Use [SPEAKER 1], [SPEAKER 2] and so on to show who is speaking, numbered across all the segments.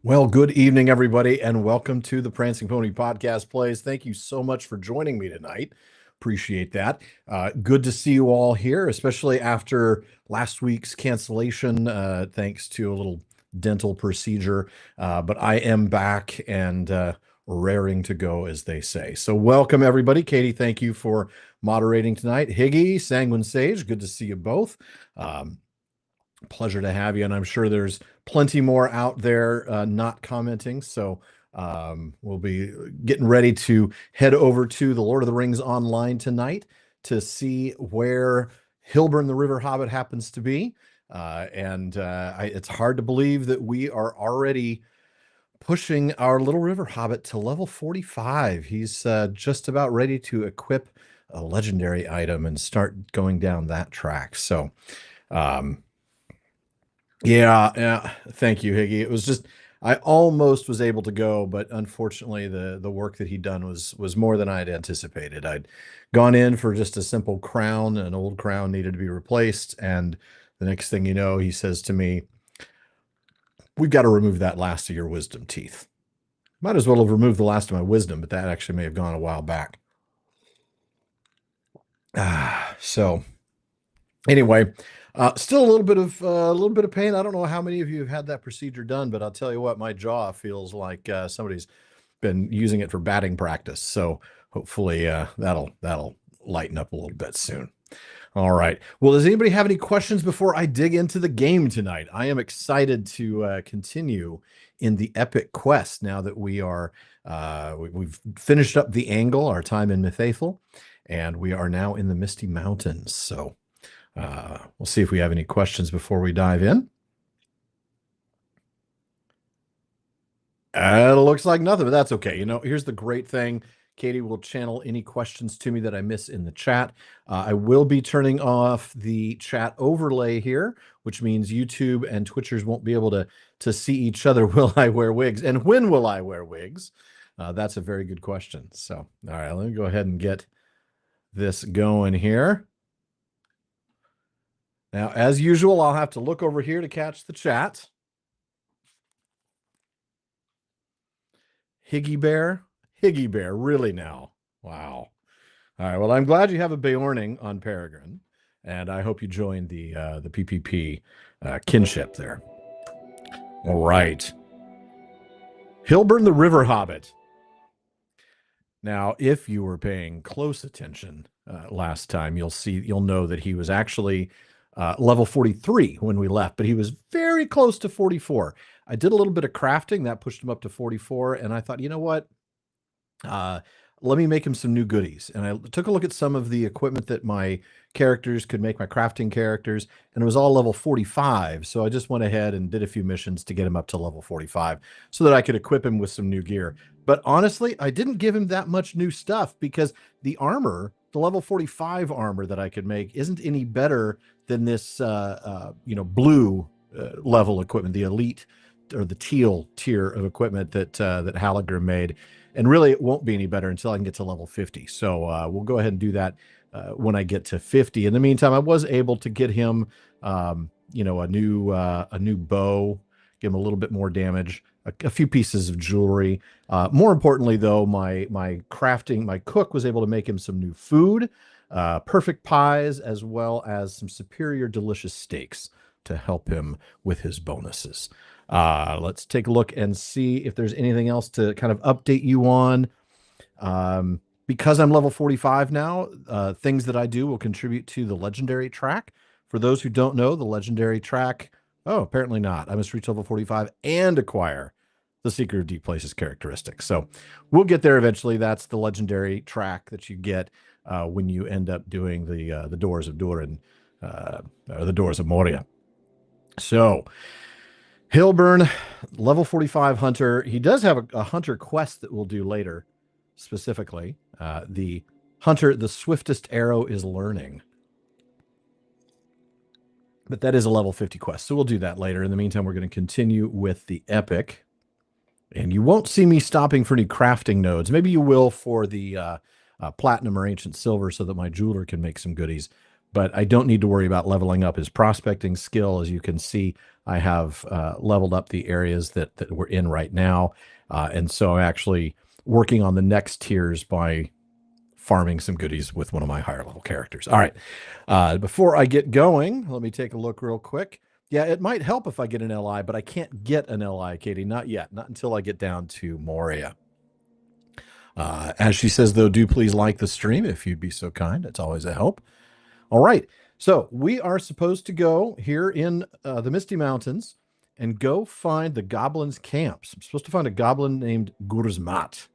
[SPEAKER 1] Well, good evening, everybody, and welcome to the Prancing Pony Podcast Plays. Thank you so much for joining me tonight. Appreciate that. Good to see you all here, especially after last week's cancellation, thanks to a little dental procedure. But I am back and raring to go, as they say. So welcome, everybody. Katie, thank you for moderating tonight. Higgy, Sanguine Sage, good to see you both. Pleasure to have you, and I'm sure there's plenty more out there not commenting, so we'll be getting ready to head over to the Lord of the Rings Online tonight to see where Hilburn the River Hobbit happens to be, it's hard to believe that we are already pushing our little river hobbit to level 45. He's just about ready to equip a legendary item and start going down that track. So yeah. Thank you, Higgy. It was just I almost was able to go, but unfortunately the work that he'd done was more than I had anticipated. I'd gone in for just a simple crown, an old crown needed to be replaced, and the next thing you know, he says to me, "We've got to remove that last of your wisdom teeth." Might as well have removed the last of my wisdom, but that actually may have gone a while back. So anyway, still a little bit of pain. I don't know how many of you have had that procedure done, but I'll tell you what, my jaw feels like somebody's been using it for batting practice. So hopefully that'll lighten up a little bit soon. All right. Well, does anybody have any questions before I dig into the game tonight? I am excited to continue in the epic quest now that we are we've finished up the angle, our time in Mythathel, and we are now in the Misty Mountains. So we'll see if we have any questions before we dive in. It looks like nothing, but that's okay. You know, here's the great thing. Katie will channel any questions to me that I miss in the chat. I will be turning off the chat overlay here, which means YouTube and Twitchers won't be able to see each other. Will I wear wigs? And when will I wear wigs? That's a very good question. So, all right, let me go ahead and get this going here. Now, as usual, I'll have to look over here to catch the chat. Higgy Bear, really now? Wow. All right, well, I'm glad you have a Beorning on Peregrine, and I hope you joined the PPP kinship there. All right. Hilburn the River Hobbit. Now, if you were paying close attention last time, you'll know that he was actually level 43 when we left, but he was very close to 44. I did a little bit of crafting that pushed him up to 44, and I thought, you know what? Let me make him some new goodies. And I took a look at some of the equipment that my characters could make, my crafting characters, and it was all level 45. So I just went ahead and did a few missions to get him up to level 45 so that I could equip him with some new gear. But honestly, I didn't give him that much new stuff because the armor, the level 45 armor that I could make, isn't any better than this blue level equipment, the elite or the teal tier of equipment that Halliger made. And really, it won't be any better until I can get to level 50. So we'll go ahead and do that when I get to 50. In the meantime, I was able to get him, a new bow, give him a little bit more damage, a few pieces of jewelry. More importantly, though, my cook was able to make him some new food, perfect pies, as well as some superior delicious steaks to help him with his bonuses. Let's take a look and see if there's anything else to kind of update you on. Because I'm level 45 now, things that I do will contribute to the legendary track. For those who don't know, the legendary track, apparently not. I must reach level 45 and acquire the Secret of Deep Places characteristic. So we'll get there eventually. That's the legendary track that you get when you end up doing the Doors of Durin, or the Doors of Moria. So Hilburn, level 45 hunter. He does have a hunter quest that we'll do later, specifically. The hunter, the swiftest arrow is learning. But that is a level 50 quest, so we'll do that later. In the meantime, we're going to continue with the epic. And you won't see me stopping for any crafting nodes. Maybe you will for the platinum or ancient silver so that my jeweler can make some goodies. But I don't need to worry about leveling up his prospecting skill. As you can see, I have leveled up the areas that we're in right now. And so I'm actually working on the next tiers by farming some goodies with one of my higher level characters. All right. Before I get going, let me take a look real quick. Yeah, it might help if I get an LI, but I can't get an LI, Katie. Not yet. Not until I get down to Moria. As she says, though, do please like the stream if you'd be so kind. It's always a help. All right. So we are supposed to go here in the Misty Mountains and go find the goblins' camps. I'm supposed to find a goblin named Gurzmat,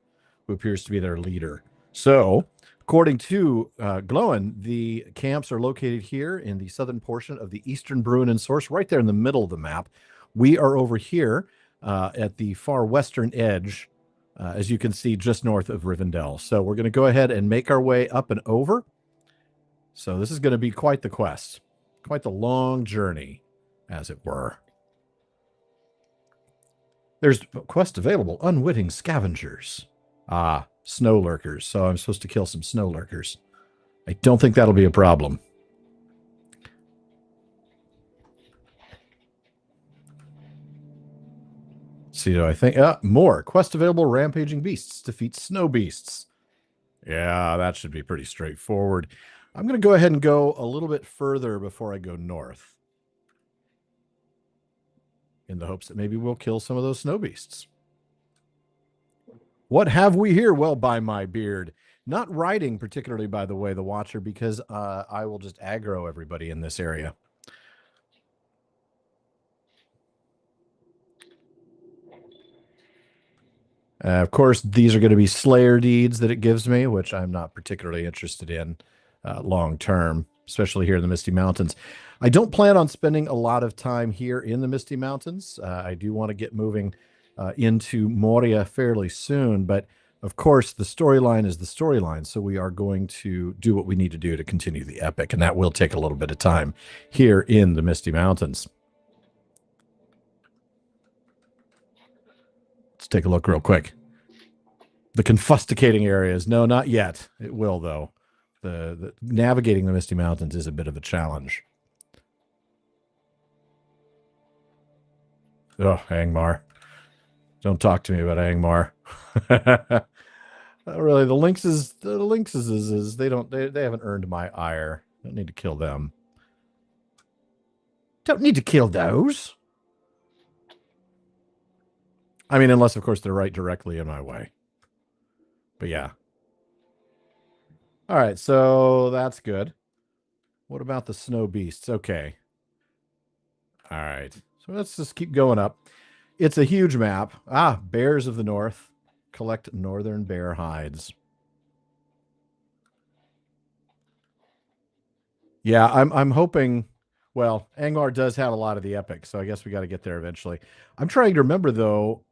[SPEAKER 1] who appears to be their leader. So, according to Gloin, the camps are located here in the southern portion of the Eastern Bruinen Source, right there in the middle of the map. We are over here at the far western edge, as you can see, just north of Rivendell. So we're going to go ahead and make our way up and over. So this is going to be quite the quest, quite the long journey, as it were. There's a quest available, Unwitting Scavengers. Ah, snow lurkers. So I'm supposed to kill some snow lurkers. I don't think that'll be a problem. Let's see, do I think more quest available, rampaging beasts defeat snow beasts. Yeah, that should be pretty straightforward. I'm going to go ahead and go a little bit further before I go north, in the hopes that maybe we'll kill some of those snow beasts. What have we here? Well, by my beard. Not riding particularly, by the way, the Watcher, because I will just aggro everybody in this area. Of course, these are going to be Slayer deeds that it gives me, which I'm not particularly interested in long term, especially here in the Misty Mountains. I don't plan on spending a lot of time here in the Misty Mountains. I do want to get moving into Moria fairly soon, but of course, the storyline is the storyline, so we are going to do what we need to do to continue the epic, and that will take a little bit of time here in the Misty Mountains. Let's take a look real quick. The confusticating areas. No, not yet. It will, though. The navigating the Misty Mountains is a bit of a challenge. Oh, Angmar. Don't talk to me about Angmar. Really, the lynxes they haven't earned my ire. Don't need to kill them. Don't need to kill those. I mean, unless of course they're right directly in my way. But yeah. All right, so that's good. What about the snow beasts? Okay. All right. So let's just keep going up. It's a huge map. Ah, bears of the north. Collect northern bear hides. Yeah, I'm hoping. Well, Angmar does have a lot of the epic, so I guess we got to get there eventually. I'm trying to remember though,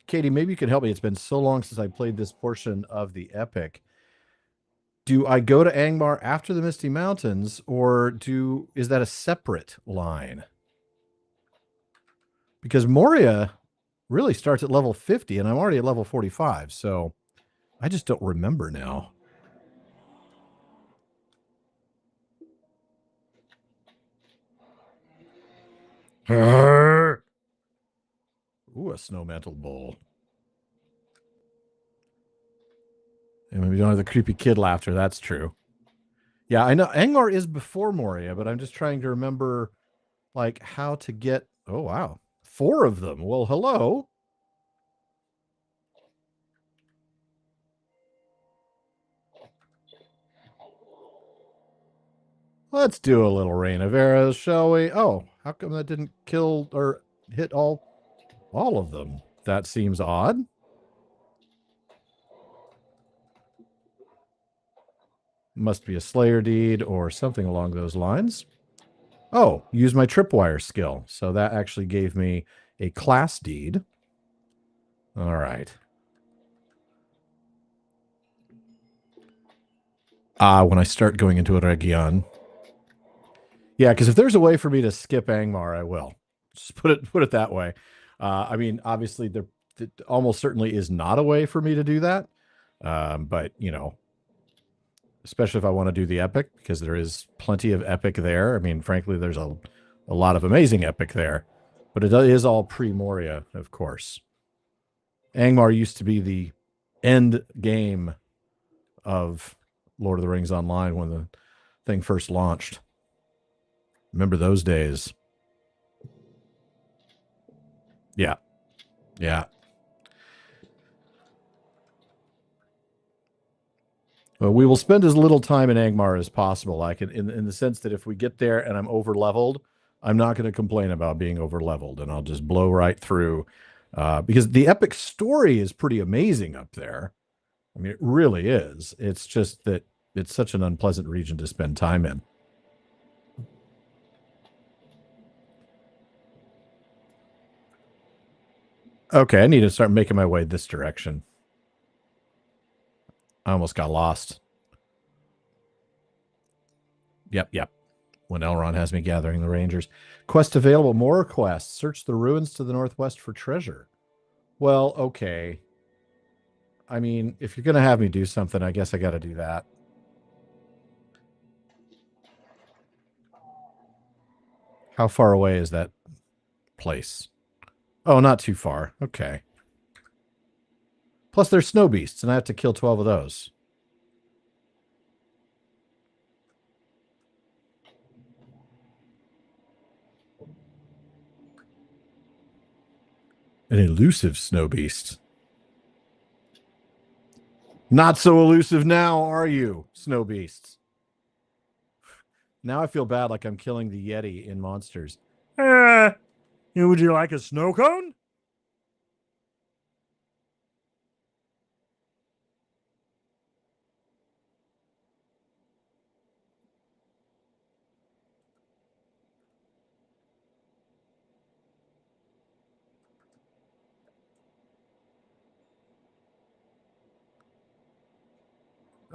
[SPEAKER 1] Katie. Maybe you could help me. It's been so long since I played this portion of the epic. Do I go to Angmar after the Misty Mountains, or is that a separate line? Because Moria really starts at level 50, and I'm already at level 45, so I just don't remember now. Ooh, a snow mantle bowl. And we don't have the creepy kid laughter. That's true. Yeah, I know Angmar is before Moria, but I'm just trying to remember, like, how to get. Oh wow, 4 of them. Well, hello. Let's do a little rain of arrows, shall we? Oh, how come that didn't kill or hit all of them? That seems odd. Must be a Slayer deed or something along those lines. Oh, use my tripwire skill. So that actually gave me a class deed. All right. When I start going into a region. Yeah, because if there's a way for me to skip Angmar, I will. Just put it that way. I mean, obviously, there almost certainly is not a way for me to do that. But you know, especially if I want to do the epic, because there is plenty of epic there. I mean, frankly, there's a lot of amazing epic there, but it is all pre-Moria, of course. Angmar used to be the end game of Lord of the Rings Online when the thing first launched. Remember those days? Yeah, yeah. Well, we will spend as little time in Angmar as possible. I can, in the sense that if we get there and I'm over leveled, I'm not going to complain about being over leveled, and I'll just blow right through. Because the epic story is pretty amazing up there. I mean, it really is. It's just that it's such an unpleasant region to spend time in. Okay, I need to start making my way this direction. I almost got lost. Yep. When Elrond has me gathering the Rangers. Quest available. More quests. Search the ruins to the northwest for treasure. Well, okay. I mean, if you're going to have me do something, I guess I got to do that. How far away is that place? Oh, not too far. Okay. Plus, there's snow beasts, and I have to kill 12 of those. An elusive snow beast. Not so elusive now, are you, snow beasts? Now I feel bad like I'm killing the Yeti in Monsters. Would you like a snow cone?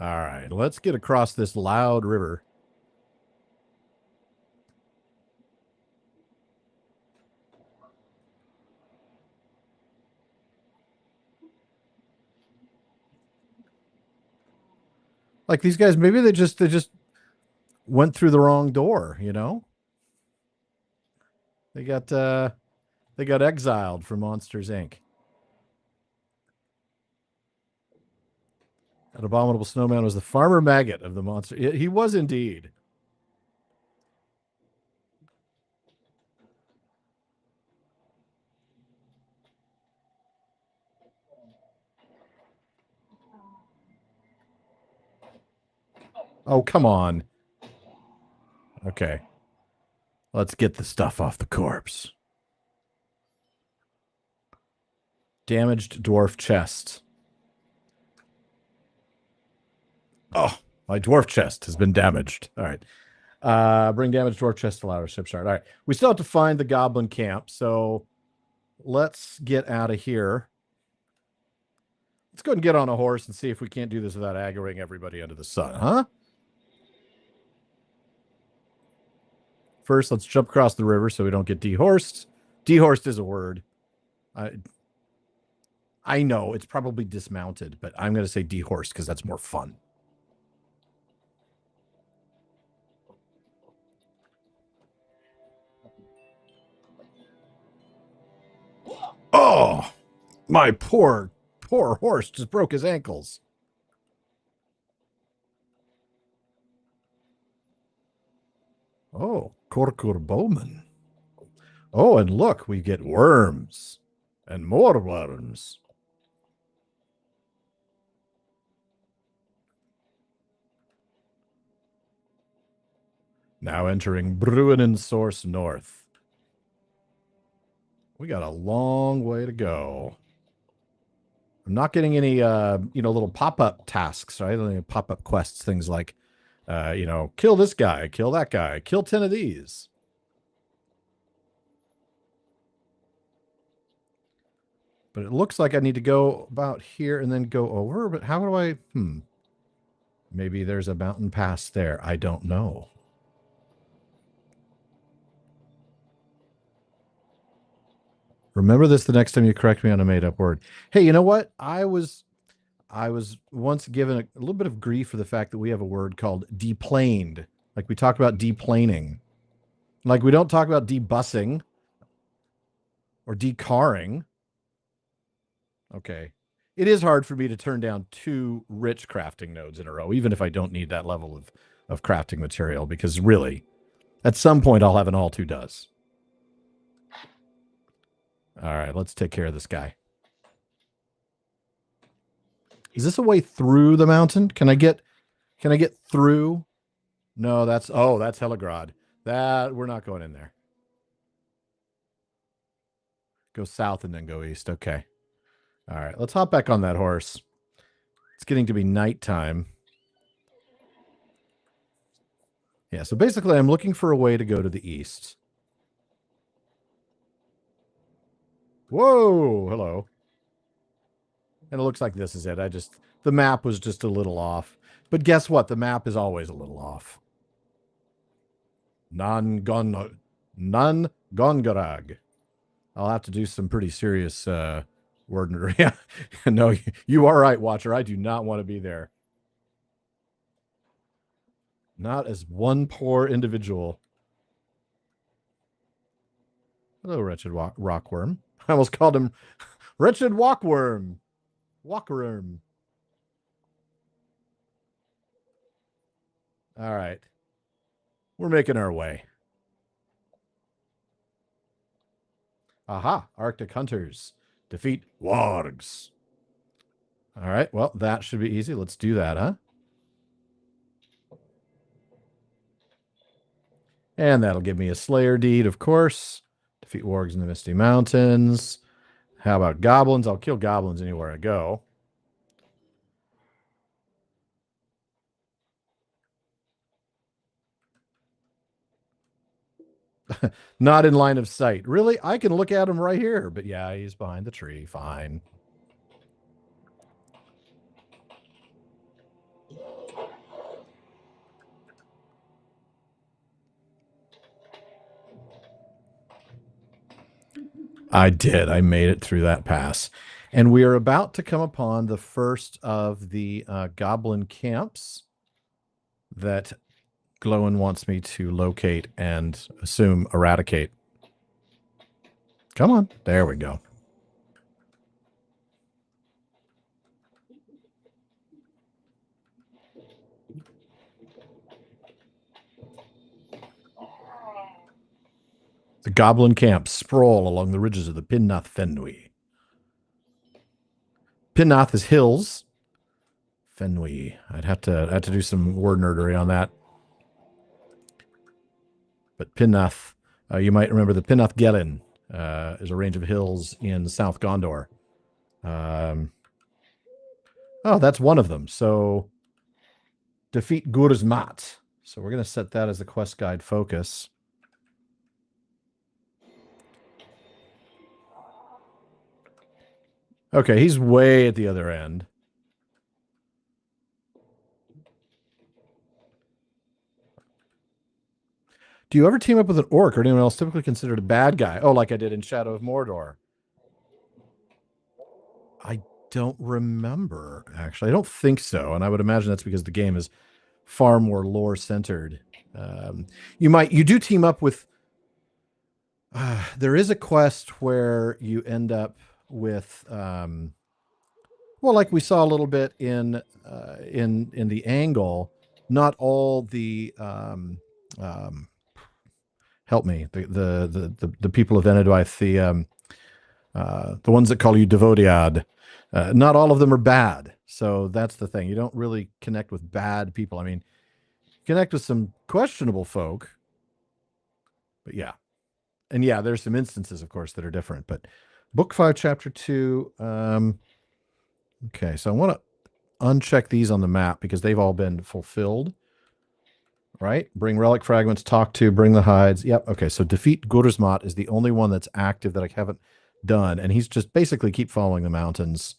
[SPEAKER 1] All right, let's get across this loud river. Like these guys, maybe they just went through the wrong door, you know? They got exiled from Monsters Inc. That abominable snowman was the farmer maggot of the monster. He was indeed. Oh, come on. Okay. Let's get the stuff off the corpse. Damaged dwarf chest. Oh, my dwarf chest has been damaged. All right. Bring damaged dwarf chest to louder ship shard. All right. We still have to find the goblin camp, so let's get out of here. Let's go ahead and get on a horse and see if we can't do this without aggroing everybody under the sun, huh? First, let's jump across the river so we don't get dehorsed. Dehorsed is a word. I know it's probably dismounted, but I'm going to say dehorsed because that's more fun. Oh, my poor horse just broke his ankles. Oh, Korkur Bowman. Oh, and look, we get worms and more worms. Now entering Bruin and Source North. We got a long way to go. I'm not getting any, little pop-up tasks, right? Pop-up quests, things like, kill this guy, kill that guy, kill 10 of these. But it looks like I need to go about here and then go over. But how do I... Maybe there's a mountain pass there. I don't know. Remember this the next time you correct me on a made-up word. Hey, you know what? I was once given a little bit of grief for the fact that we have a word called deplaned. Like we talk about deplaning. Like we don't talk about debusing or decarring. Okay. It is hard for me to turn down 2 rich crafting nodes in a row, even if I don't need that level of crafting material, because really, at some point, I'll have an all 2 does. All right, let's take care of this guy. Is this a way through the mountain? Can I get through? No, that's Helagrod. That we're not going in there. Go south and then go east. Okay. All right, let's hop back on that horse. It's getting to be nighttime. Yeah, so basically I'm looking for a way to go to the east. Whoa, hello. And it looks like this is it. The map was just a little off. But guess what? The map is always a little off. Nongongarag. I'll have to do some pretty serious word. Yeah. No, you are right, Watcher. I do not want to be there. Not as one poor individual. Hello, wretched rockworm. I almost called him wretched walkworm. Walkworm. All right. We're making our way. Aha, Arctic hunters. Defeat wargs. All right, well, that should be easy. Let's do that, huh? And that'll give me a Slayer deed, of course. Defeat wargs in the Misty Mountains. How about goblins? I'll kill goblins anywhere I go. Not in line of sight. Really? I can look at him right here. But yeah, he's behind the tree. Fine. I did. I made it through that pass. And we are about to come upon the first of the goblin camps that Glowin wants me to locate and assume eradicate. Come on. There we go. The goblin camps sprawl along the ridges of the Pinnath Fenwy. Pinnath is hills. Fenwy. I'd have to do some word nerdery on that. But Pinnath, you might remember the Pinnath Gelin is a range of hills in South Gondor. Oh, that's one of them. So defeat Gurzmat. So we're going to set that as the quest guide focus. Okay, he's way at the other end. Do you ever team up with an orc or anyone else typically considered a bad guy? Oh, like I did in Shadow of Mordor. I don't remember, actually. I don't think so, and I would imagine that's because the game is far more lore-centered. You do team up with... there is a quest where you end up with... well, like we saw a little bit in the Angle, not all the... help me, the people of Enedwaith, the ones that call you Devodiad, not all of them are bad. So that's the thing. You don't really connect with bad people. I mean, connect with some questionable folk, but yeah. And yeah, there's some instances, of course, that are different. But Book 5, Chapter 2. Okay, so I want to uncheck these on the map because they've all been fulfilled. Right? Bring relic fragments, talk to, bring the hides. Yep. Okay, so defeat Gurzmat is the only one that's active that I haven't done. And he's just basically keep following the mountains.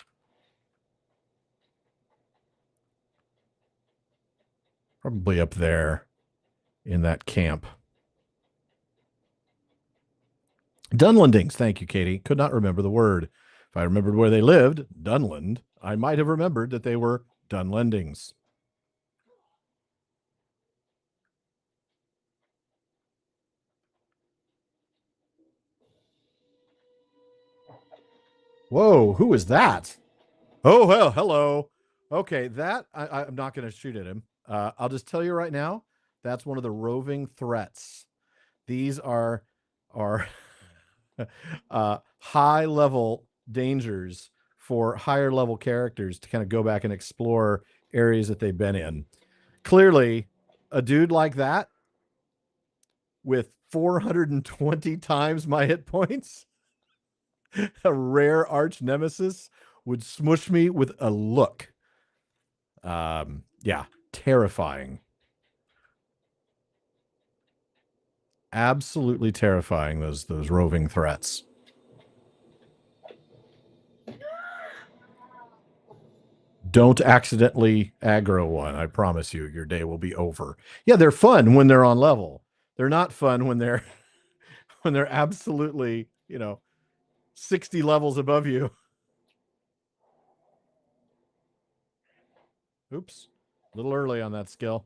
[SPEAKER 1] Probably up there in that camp. Dunlandings. Thank you, Katie. Could not remember the word. If I remembered where they lived, Dunland, I might have remembered that they were Dunlendings. Whoa, who is that? Oh, well, hello. Okay, that I'm not going to shoot at him. I'll just tell you right now, that's one of the roving threats. These are high level dangers for higher level characters to kind of go back and explore areas that they've been in. Clearly, a dude like that with 420 times my hit points, a rare arch nemesis, would smush me with a look. Yeah, terrifying. Absolutely terrifying, those roving threats. Don't accidentally aggro one. I promise you, your day will be over. Yeah, they're fun when they're on level. They're not fun when they're when they're absolutely, 60 levels above you. Oops. A little early on that skill.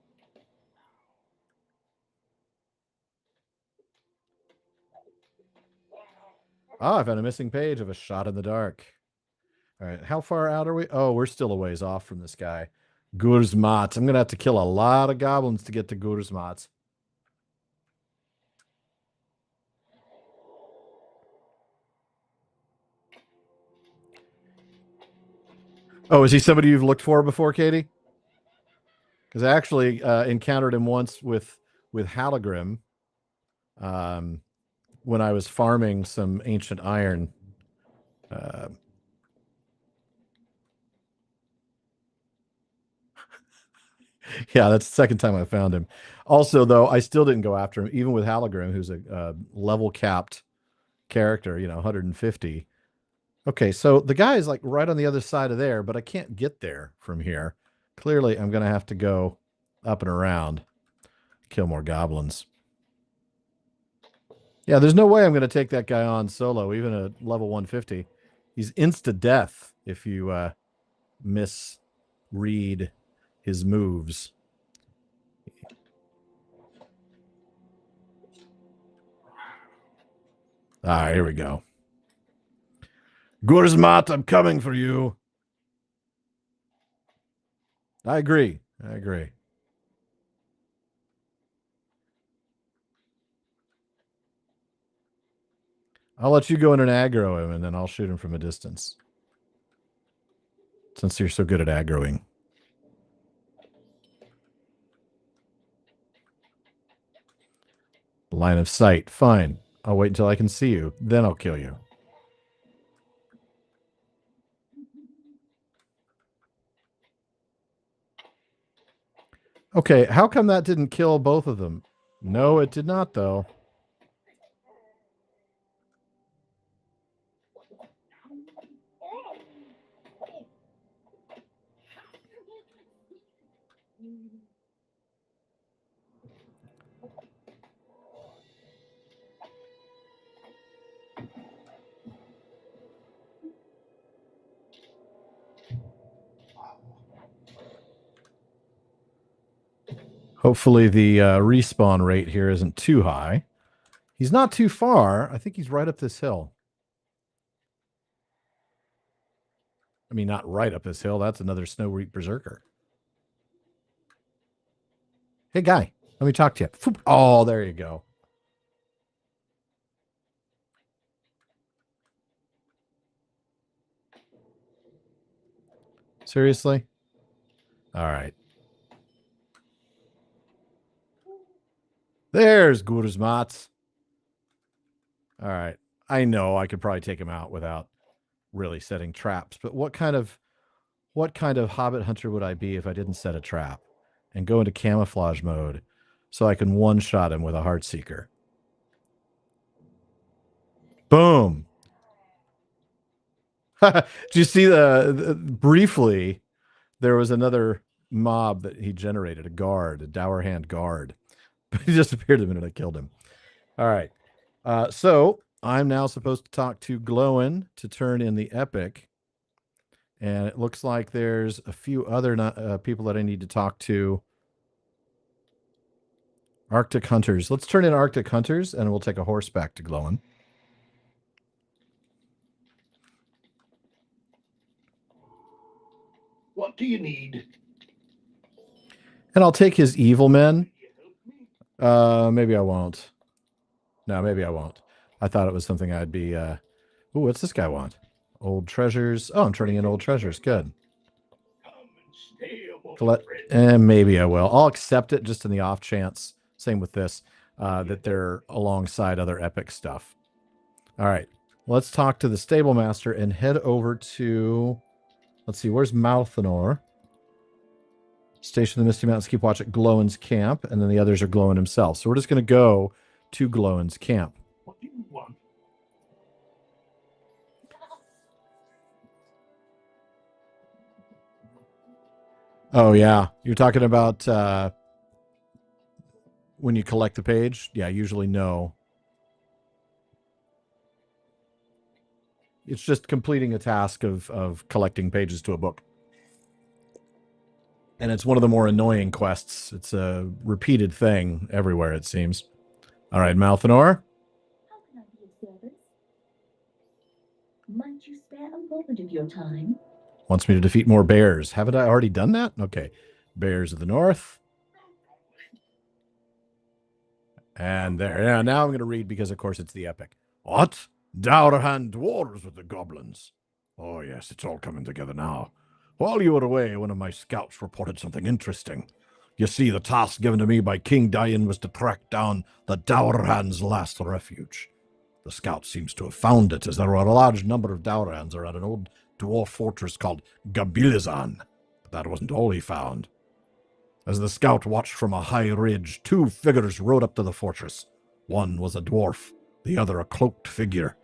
[SPEAKER 1] Ah, I found a missing page of a shot in the dark. All right, how far out are we? Oh, we're still a ways off from this guy. Gurzmat. I'm going to have to kill a lot of goblins to get to Gurzmat. Oh, is he somebody you've looked for before, Katie? Because I actually encountered him once with Halagrim when I was farming some ancient iron. Yeah, that's the second time I found him. Also, though, I still didn't go after him, even with Halagrim, who's a level capped character, 150. Okay, so the guy is like right on the other side of there, but I can't get there from here. Clearly, I'm going to have to go up and around, kill more goblins. Yeah, there's no way I'm going to take that guy on solo, even at level 150. He's insta death if you misread his moves. All right, here we go. Gurzmat, I'm coming for you. I agree. I agree. I'll let you go in and aggro him, and then I'll shoot him from a distance. Since you're so good at aggroing. Line of sight. Fine. I'll wait until I can see you. Then I'll kill you. Okay, how come that didn't kill both of them? No, it did not, though. Hopefully the respawn rate here isn't too high. He's not too far. I think he's right up this hill. I mean, not right up this hill. That's another Snow Reap Berserker. Hey, guy, let me talk to you. Oh, there you go. Seriously? All right. There's Gurzmat. All right. I know I could probably take him out without really setting traps, but what kind of hobbit hunter would I be if I didn't set a trap and go into camouflage mode so I can one-shot him with a Heartseeker? Boom. Did you see briefly? There was another mob that he generated, a guard, a dour hand guard. He just appeared the minute I killed him. All right. So I'm now supposed to talk to Glowin to turn in the epic. And it looks like there's a few other people that I need to talk to. Arctic Hunters. Let's turn in Arctic Hunters, and we'll take a horse back to Glowin.
[SPEAKER 2] What do you need?
[SPEAKER 1] And I'll take his evil men. Maybe I won't. No, maybe I won't. I thought it was something I'd be... Ooh, what's this guy want? Old treasures. Oh, I'm turning in old treasures. Good. And maybe I will. I'll accept it just in the off chance. Same with this. That they're alongside other epic stuff. All right. Let's talk to the stable master and head over to... Let's see. Where's Malthanor? Station the Misty Mountains. Keep watch at Glowin's camp. And then the others are Glowin himself. So we're just going to go to Glowin's camp.
[SPEAKER 2] What do you want?
[SPEAKER 1] Oh, yeah. You're talking about when you collect the page? Yeah, usually no. It's just completing a task of collecting pages to a book. And it's one of the more annoying quests. It's a repeated thing everywhere, it seems. All right, Malthanor.
[SPEAKER 3] How can I be of service? Might you spare a moment of your time?
[SPEAKER 1] Wants me to defeat more bears. Haven't I already done that? Okay. Bears of the North. And there. Yeah, now I'm going to read because, of course, it's the epic. What? Dourhand dwarves with the goblins. Oh, yes, it's all coming together now. While you were away, one of my scouts reported something interesting. You see, the task given to me by King Dian was to track down the Dourhand's last refuge. The scout seems to have found it, as there were a large number of Dourhands around an old dwarf fortress called Gabilizan. But that wasn't all he found. As the scout watched from a high ridge, two figures rode up to the fortress. One was a dwarf, the other a cloaked figure.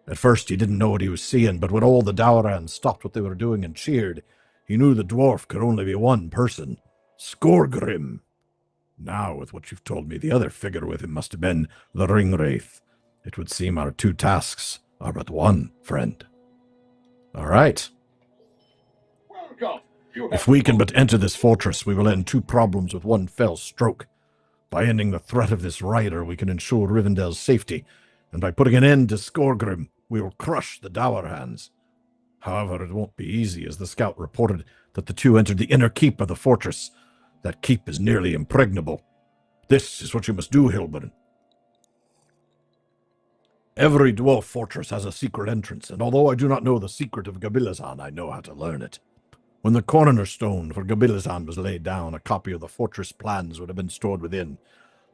[SPEAKER 1] At first he didn't know what he was seeing, but when all the Dourans stopped what they were doing and cheered, he knew the dwarf could only be one person, Skorgrim. Now, with what you've told me, the other figure with him must have been the Ringwraith. It would seem our two tasks are but one, friend. All right.
[SPEAKER 2] Welcome.
[SPEAKER 1] If we can but enter this fortress, we will end two problems with one fell stroke. By ending the threat of this rider, we can ensure Rivendell's safety, and by putting an end to Skorgrim, we will crush the Dourhands. However, it won't be easy, as the scout reported that the two entered the inner keep of the fortress. That keep is nearly impregnable. This is what you must do, Hilburn. Every dwarf fortress has a secret entrance, and although I do not know the secret of Gabilazan, I know how to learn it. When the cornerstone for Gabilazan was laid down, a copy of the fortress plans would have been stored within.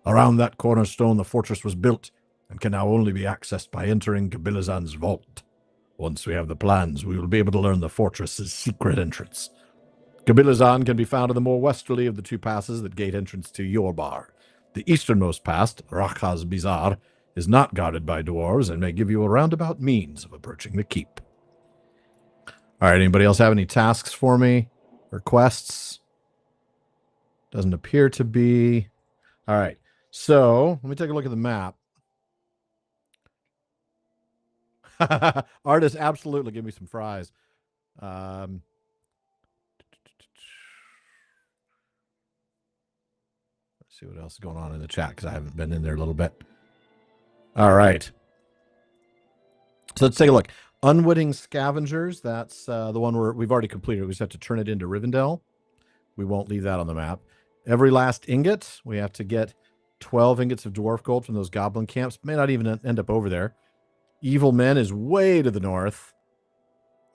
[SPEAKER 1] Around that cornerstone, the fortress was built, and can now only be accessed by entering Gabilazan's vault. Once we have the plans, we will be able to learn the fortress's secret entrance. Gabilazan can be found in the more westerly of the two passes that gate entrance to Yorbar. The easternmost pass, Rakhaz Bizar, is not guarded by dwarves and may give you a roundabout means of approaching the keep. All right, anybody else have any tasks for me or quests? Doesn't appear to be. All right, so let me take a look at the map. Artists, absolutely give me some fries. Let's see what else is going on in the chat because I haven't been in there a little bit. All right. So let's take a look. Unwitting Scavengers, that's the one where we've already completed. We just have to turn it into Rivendell. We won't leave that on the map. Every Last Ingot, we have to get 12 ingots of dwarf gold from those goblin camps. May not even end up over there. Evil Men is way to the north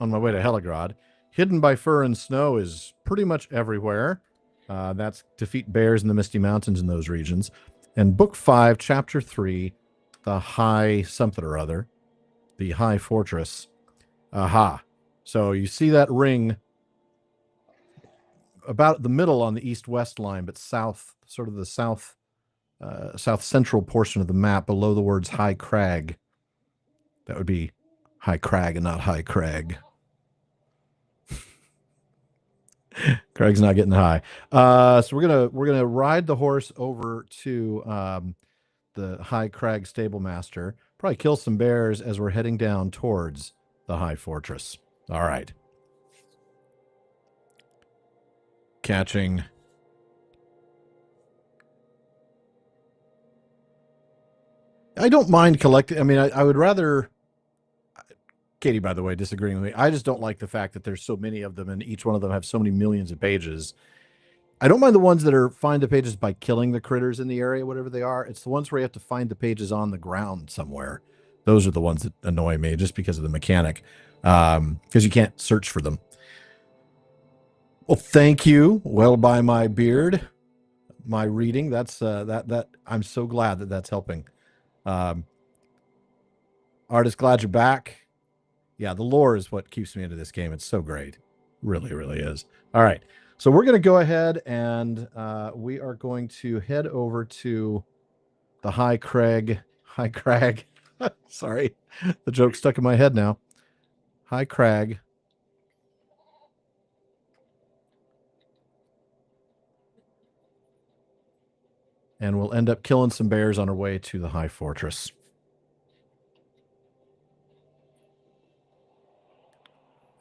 [SPEAKER 1] on my way to Helagrod. Hidden by Fur and Snow is pretty much everywhere. That's defeat bears in the Misty Mountains in those regions. And Book 5, Chapter 3, the High something or other. The High Fortress. Aha. So you see that ring about the middle on the east-west line, but south, sort of the south central portion of the map below the words High Crag. That would be High crag and not high Craig. Craig's not getting high. So we're gonna ride the horse over to the High Crag Stable Master. Probably kill some bears as we're heading down towards the High Fortress. All right. Catching. I don't mind collecting. I mean, I would rather. Katie, by the way, disagreeing with me. I just don't like the fact that there's so many of them and each one of them have so many millions of pages. I don't mind the ones that are find the pages by killing the critters in the area, whatever they are. It's the ones where you have to find the pages on the ground somewhere. Those are the ones that annoy me just because of the mechanic, because you can't search for them. Well, thank you. Well, by my beard, my reading. That's that. I'm so glad that that's helping. Artist, glad you're back. Yeah, the lore is what keeps me into this game. It's so great. Really, really is. All right. So we're going to go ahead and we are going to head over to the High Crag. Sorry. The joke's stuck in my head now. High Crag. And we'll end up killing some bears on our way to the High Fortress.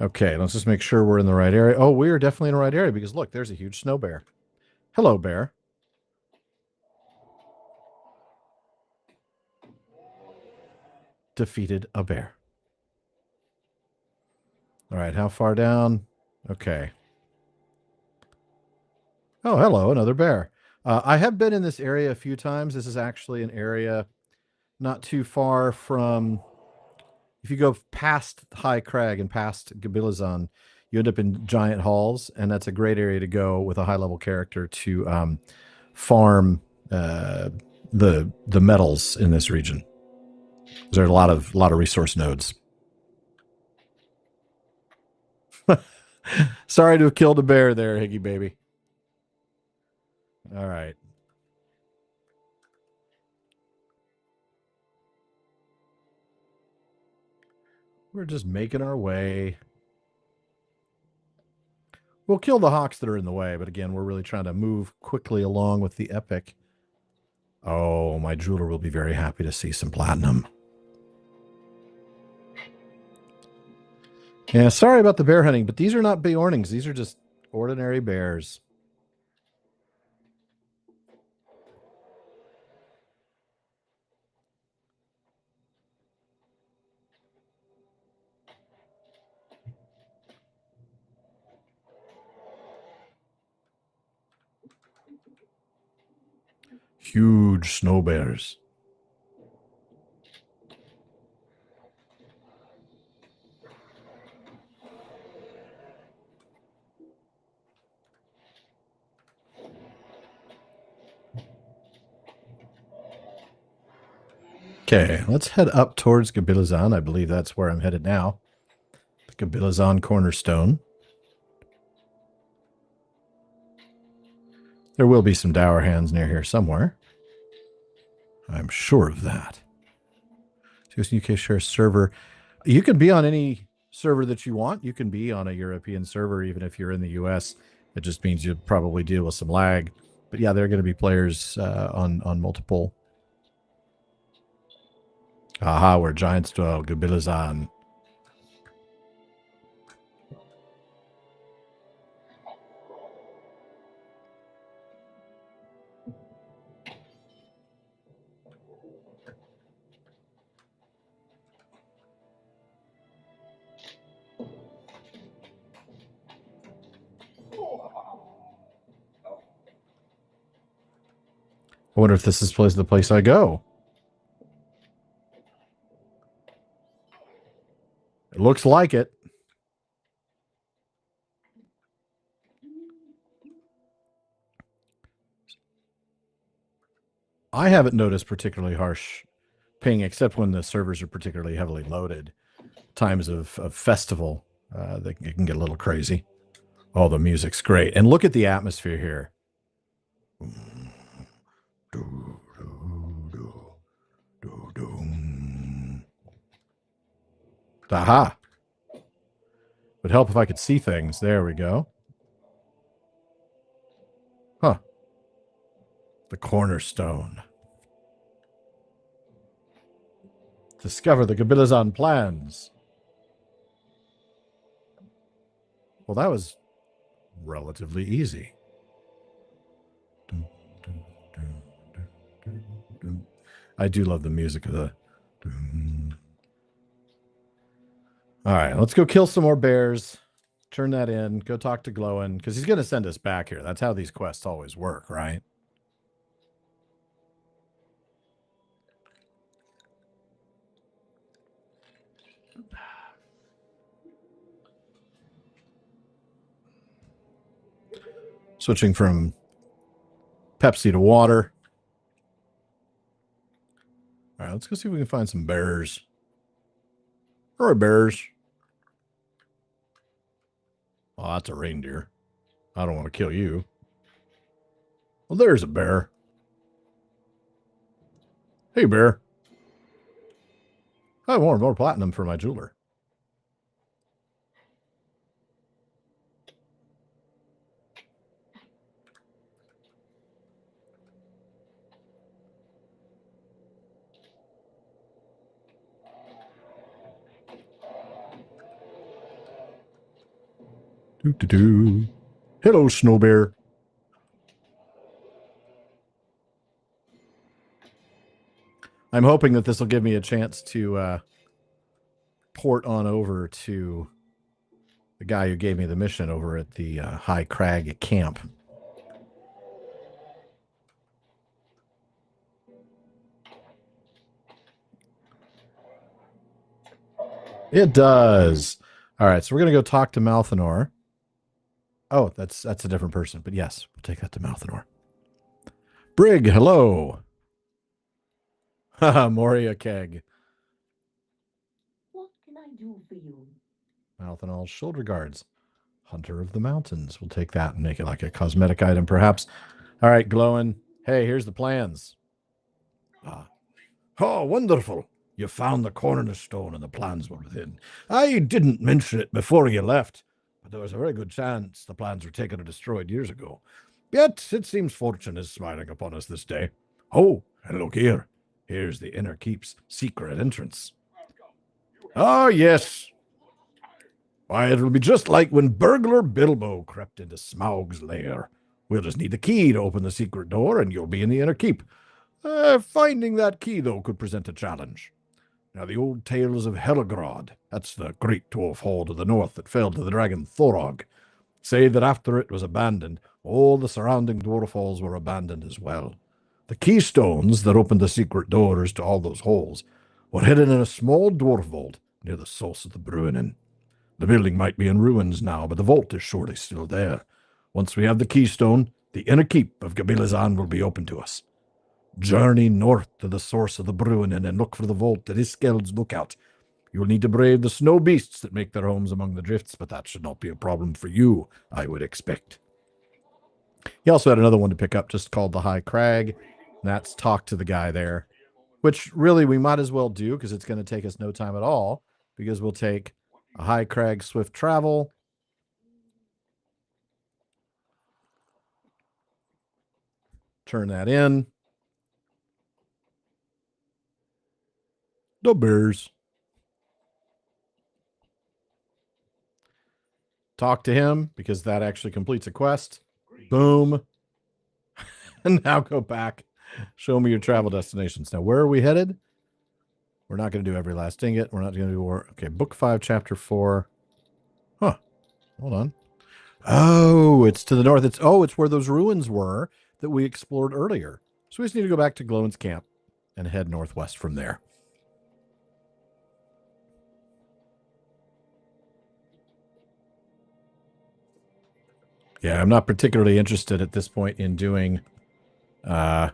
[SPEAKER 1] Okay, let's just make sure we're in the right area. Oh, we are definitely in the right area because look, there's a huge snow bear. Hello, bear. Defeated a bear. All right, how far down? Okay. Oh, hello, another bear. I have been in this area a few times. This is actually an area not too far from, if you go past High Crag and past Gabilazan, you end up in Giant Halls, and that's a great area to go with a high-level character to farm the metals in this region. There's a lot of resource nodes. Sorry to have killed a bear there, Higgy baby. All right. We're just making our way. We'll kill the hawks that are in the way, but again, we're really trying to move quickly along with the epic. Oh, my jeweler will be very happy to see some platinum. Yeah, sorry about the bear hunting, but these are not Beornings. These are just ordinary bears. Huge snow bears. Okay, let's head up towards Gabilazan. I believe that's where I'm headed now. The Gabilazan Cornerstone. There will be some dour hands near here somewhere. I'm sure of that. US UK share server. You can be on any server that you want. You can be on a European server, even if you're in the US. It just means you'd probably deal with some lag. But yeah, there are going to be players on multiple. Aha, we're Giants dwell, Gabilazan. I wonder if this is the place I go. It looks like it. I haven't noticed particularly harsh ping, except when the servers are particularly heavily loaded. Times of festival, it can get a little crazy. Oh, the music's great. And look at the atmosphere here. Aha. Would help if I could see things. There we go. Huh. The cornerstone. Discover the Gabilazan plans. Well, that was relatively easy. I do love the music of the... All right, let's go kill some more bears. Turn that in. Go talk to Glowin, because he's going to send us back here. That's how these quests always work, right? Switching from Pepsi to water. All right, let's go see if we can find some bears. All right, bears. Oh, that's a reindeer. I don't want to kill you. Well, there's a bear. Hey, bear. I want more platinum for my jeweler. Doo-doo-doo. Hello, snow bear. I'm hoping that this will give me a chance to port on over to the guy who gave me the mission over at the High Crag camp. It does. All right, so we're going to go talk to Malthanor. Oh, that's a different person, but yes, we'll take that to Malthanor. Brig, hello. Haha, Moria Keg.
[SPEAKER 3] What can I do for you?
[SPEAKER 1] Malthanor's shoulder guards. Hunter of the Mountains. We'll take that and make it like a cosmetic item, perhaps. All right, Glowin. Hey, here's the plans. Oh, wonderful. You found the cornerstone and the plans were within. I didn't mention it before you left, but there was a very good chance the plans were taken or destroyed years ago. Yet it seems fortune is smiling upon us this day. Oh, and look here. Here's the inner keep's secret entrance. Ah, yes. Why, it'll be just like when burglar Bilbo crept into Smaug's lair. We'll just need the key to open the secret door, and you'll be in the inner keep. Finding that key, though, could present a challenge. Now, the old tales of Helgrod, that's the great dwarf hall to the north that fell to the dragon Thorog, say that after it was abandoned, all the surrounding dwarf halls were abandoned as well. The keystones that opened the secret doors to all those halls were hidden in a small dwarf vault near the source of the Bruinen. The building might be in ruins now, but the vault is surely still there. Once we have the keystone, the inner keep of Gabilazan will be open to us. Journey north to the source of the Bruinen and look for the vault at Iskeld's lookout. You will need to brave the snow beasts that make their homes among the drifts, but that should not be a problem for you, I would expect. He also had another one to pick up just called the High Crag. That's talk to the guy there, which really we might as well do because it's going to take us no time at all, because we'll take a High Crag swift travel. Turn that in. The bears. Talk to him because that actually completes a quest. Boom. And now go back. Show me your travel destinations. Now, where are we headed? We're not going to do every last ingot. We're not going to do war. Okay, book 5, chapter 4. Huh. Hold on. Oh, it's to the north. It's where those ruins were that we explored earlier. So we just need to go back to Glowin's camp and head northwest from there. Yeah, I'm not particularly interested at this point in doing every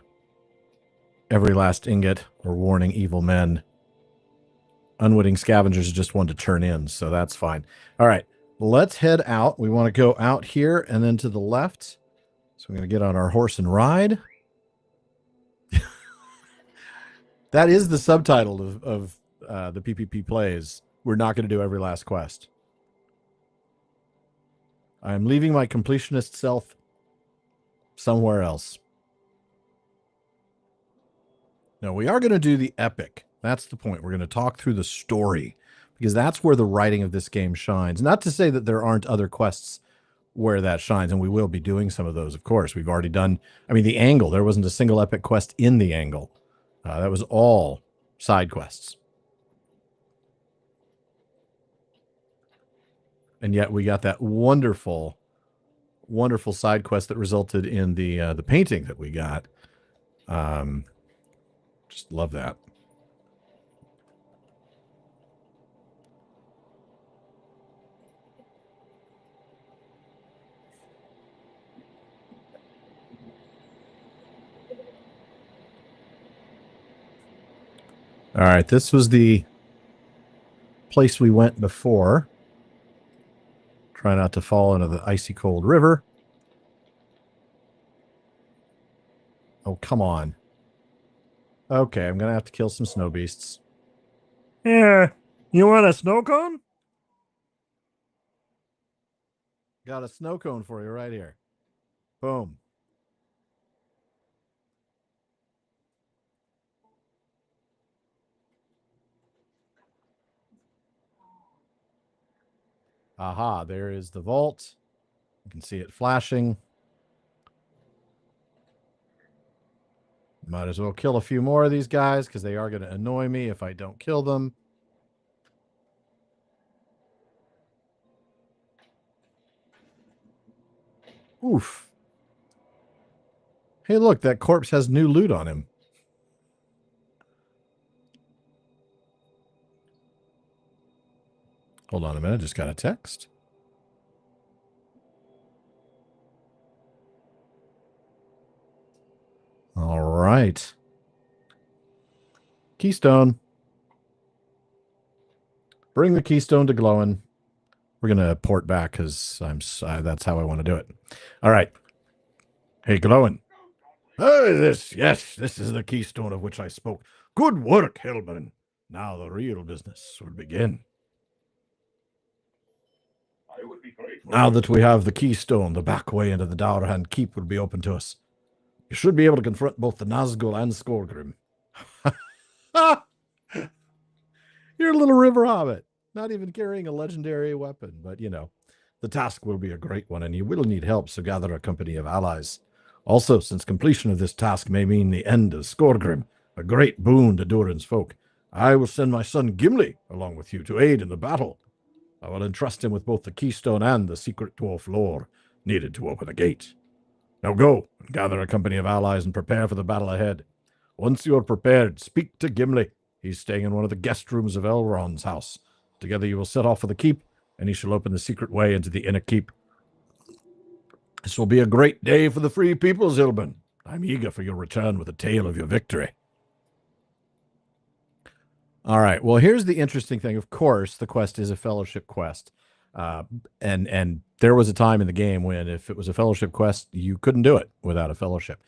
[SPEAKER 1] last ingot or warning evil men. Unwitting scavengers is just one to turn in, so that's fine. All right, let's head out. We want to go out here and then to the left. So we're going to get on our horse and ride. That is the subtitle of the PPP Plays we're not going to do every last quest. I'm leaving my completionist self somewhere else. No, we are going to do the epic. That's the point. We're going to talk through the story because that's where the writing of this game shines. Not to say that there aren't other quests where that shines, and we will be doing some of those, of course. We've already done, I mean, the Angle. There wasn't a single epic quest in the Angle. That was all side quests. And yet we got that wonderful, wonderful side quest that resulted in the painting that we got. Just love that. All right, this was the place we went before. Try not to fall into the icy cold river. Oh, come on. Okay, I'm going to have to kill some snow beasts.
[SPEAKER 4] Yeah, you want a snow cone?
[SPEAKER 1] Got a snow cone for you right here. Boom. Aha, there is the vault. You can see it flashing. Might as well kill a few more of these guys because they are going to annoy me if I don't kill them. Oof. Hey, look, that corpse has new loot on him. Hold on a minute, just got a text. All right. Keystone. Bring the keystone to glowing. We're going to port back because that's how I want to do it. All right. Hey, glowing. Oh, this is the keystone of which I spoke. Good work, Hellman. Now the real business will begin.
[SPEAKER 2] I would be grateful.
[SPEAKER 1] Now that we have the keystone, the back way into the Dowerhand Keep will be open to us. You should be able to confront both the Nazgul and Skorgrim. You're a little river hobbit, not even carrying a legendary weapon, but you know, the task will be a great one, and you will need help, so gather a company of allies. Also, since completion of this task may mean the end of Skorgrim, a great boon to Durin's folk, I will send my son Gimli along with you to aid in the battle. I will entrust him with both the keystone and the secret dwarf lore needed to open the gate. Now go and gather a company of allies and prepare for the battle ahead. Once you are prepared, speak to Gimli. He's staying in one of the guest rooms of Elrond's house. Together you will set off for the keep, and he shall open the secret way into the inner keep. This will be a great day for the free people, Zilbin. I'm eager for your return with a tale of your victory. All right. Well, here's the interesting thing. Of course, the quest is a fellowship quest. And there was a time in the game when if it was a fellowship quest, you couldn't do it without a fellowship.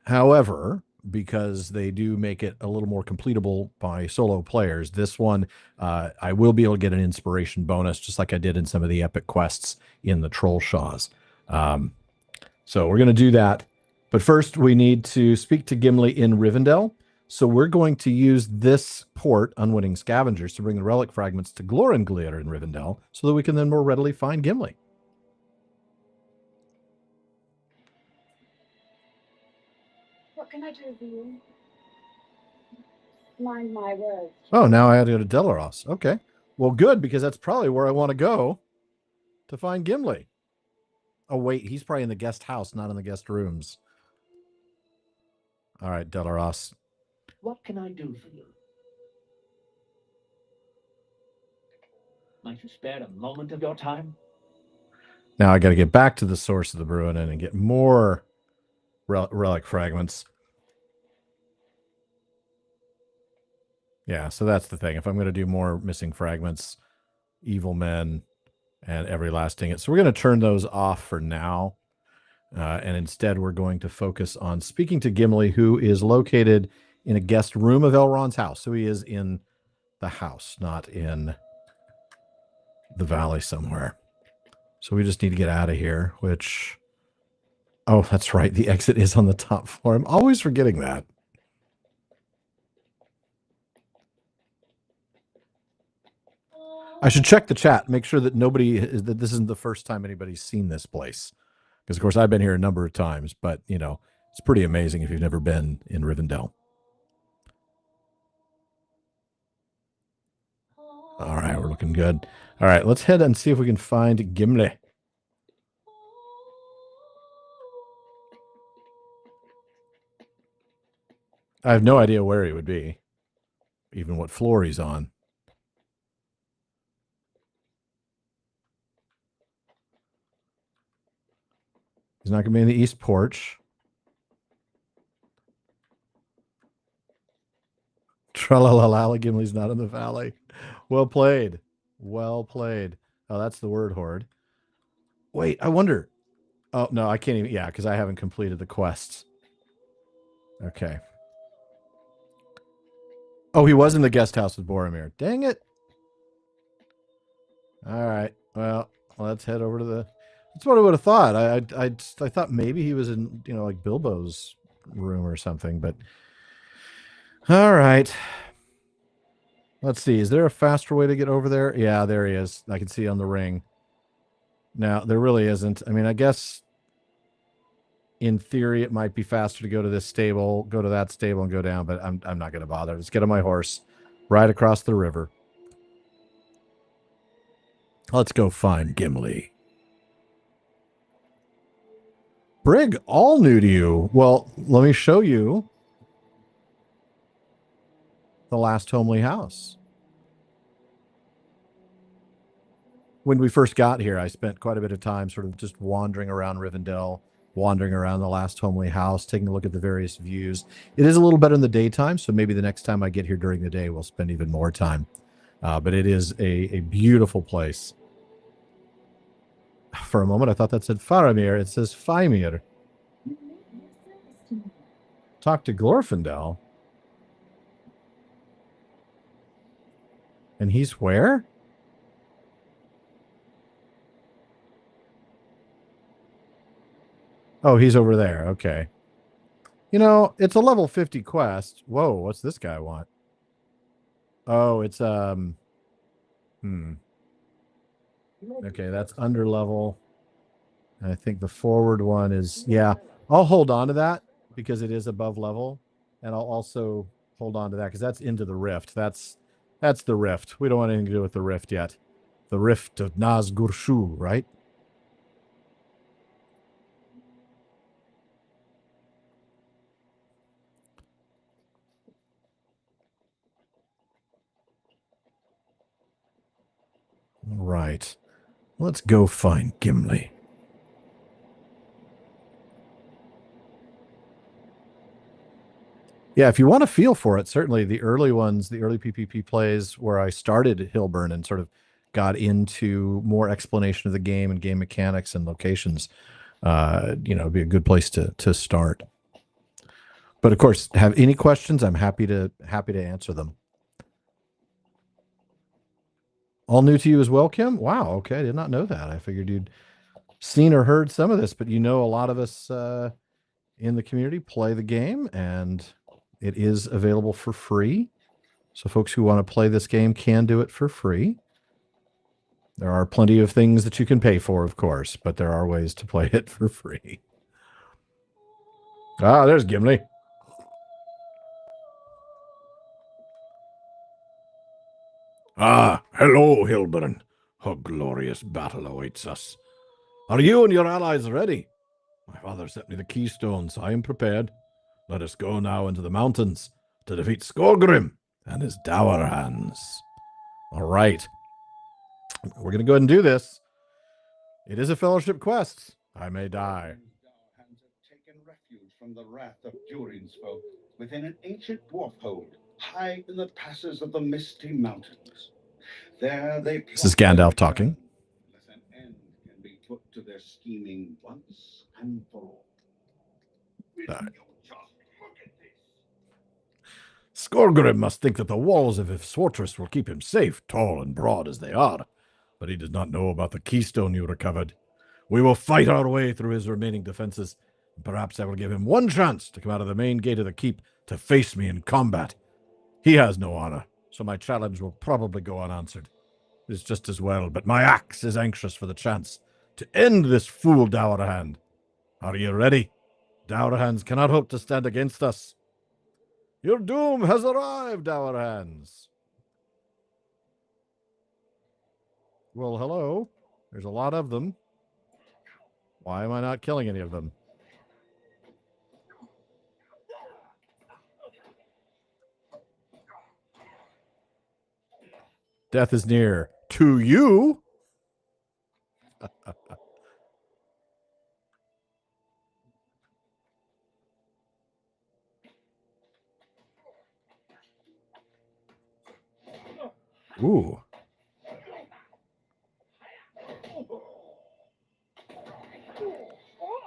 [SPEAKER 1] However, because they do make it a little more completable by solo players, this one, I will be able to get an inspiration bonus, just like I did in some of the epic quests in the Troll Shaws. So we're going to do that. But first, we need to speak to Gimli in Rivendell. So we're going to use this port, Unwitting Scavengers, to bring the relic fragments to Glorenglir in Rivendell so that we can then more readily find Gimli.
[SPEAKER 3] What can I do for you? Mind my words.
[SPEAKER 1] Oh, now I had to go to Delaros. Okay. Well, good, because that's probably where I want to go to find Gimli. Oh, wait, he's probably in the guest house, not in the guest rooms. All right, Delaros.
[SPEAKER 2] What can I do for you? Might you spare a moment of your time?
[SPEAKER 1] Now I got to get back to the source of the Bruinen and get more relic fragments. Yeah, so that's the thing. If I'm going to do more missing fragments, evil men, and everlasting, so we're going to turn those off for now. And instead, we're going to focus on speaking to Gimli, who is located in a guest room of Elrond's house. So he is in the house, not in the valley somewhere. So we just need to get out of here, which... Oh, that's right. The exit is on the top floor. I'm always forgetting that. I should check the chat, make sure that that this isn't the first time anybody's seen this place. Because, of course, I've been here a number of times, but, you know, it's pretty amazing if you've never been in Rivendell. All right, we're looking good. All right, let's head and see if we can find Gimli. I have no idea where he would be, even what floor he's on. He's not going to be in the east porch. Tralalala, Gimli's not in the valley. Well played. Well played. Oh, that's the word horde. Wait, I wonder. Oh, no, I can't even. Yeah, because I haven't completed the quests. Okay. Oh, he was in the guest house with Boromir. Dang it. All right. Well, let's head over to the... That's what I would have thought. I thought maybe he was in, you know, like Bilbo's room or something, but... All right. Let's see. Is there a faster way to get over there? Yeah, there he is. I can see on the ring. Now, there really isn't. I mean, I guess in theory it might be faster to go to this stable, go to that stable, and go down, but I'm not going to bother. Let's get on my horse, ride across the river. Let's go find Gimli. Brig, all new to you. Well, let me show you the last homely house. When we first got here, I spent quite a bit of time sort of just wandering around Rivendell, wandering around the last homely house, taking a look at the various views. It is a little better in the daytime, so maybe the next time I get here during the day, we'll spend even more time. But it is a beautiful place. For a moment, I thought that said Faramir. It says Faimir. Talk to Glorfindel. And he's where? Oh, he's over there. Okay. You know, it's a level 50 quest. Whoa, what's this guy want? Oh, it's Okay, that's under level. I think the forward one is, yeah. I'll hold on to that because it is above level, and I'll also hold on to that because that's into the rift. That's the rift. We don't want anything to do with the rift yet. The rift of Nazgûl Shû, right? Right. Let's go find Gimli. Yeah, if you want to feel for it, certainly the early ones, the early PPP plays where I started Hillburn and sort of got into more explanation of the game and game mechanics and locations, you know, be a good place to start. But of course, have any questions, I'm happy to answer them. All new to you as well, Kim? Wow, okay, I did not know that. I figured you'd seen or heard some of this, but you know a lot of us in the community play the game, and it is available for free. So folks who want to play this game can do it for free. There are plenty of things that you can pay for, of course, but there are ways to play it for free. Ah, there's Gimli. Ah, hello, Hilburn. A glorious battle awaits us. Are you and your allies ready? My father sent me the keystones. I am prepared. Let us go now into the mountains to defeat Skorgrim and his dour hands. All right. We're going to go ahead and do this. It is a fellowship quest. I may die.
[SPEAKER 5] Hands have taken refuge from the wrath of Durin's folk within an ancient dwarf hold, high in the passes of the Misty Mountains. There they
[SPEAKER 1] This is Gandalf talking.
[SPEAKER 5] Unless an end can be put to their scheming once and for all.
[SPEAKER 1] Right.
[SPEAKER 5] Just look at this.
[SPEAKER 1] Skorgrim must think that the walls of his fortress will keep him safe, tall and broad as they are. but he does not know about the keystone you recovered. We will fight our way through his remaining defenses. Perhaps I will give him one chance to come out of the main gate of the keep to face me in combat. He has no honor, so my challenge will probably go unanswered. It is just as well, but my axe is anxious for the chance to end this fool Dowerhand. Are you ready? Dowerhands cannot hope to stand against us. Your doom has arrived, Dowerhands. Well, hello. There's a lot of them. Why am I not killing any of them? Death is near. To you? Ooh.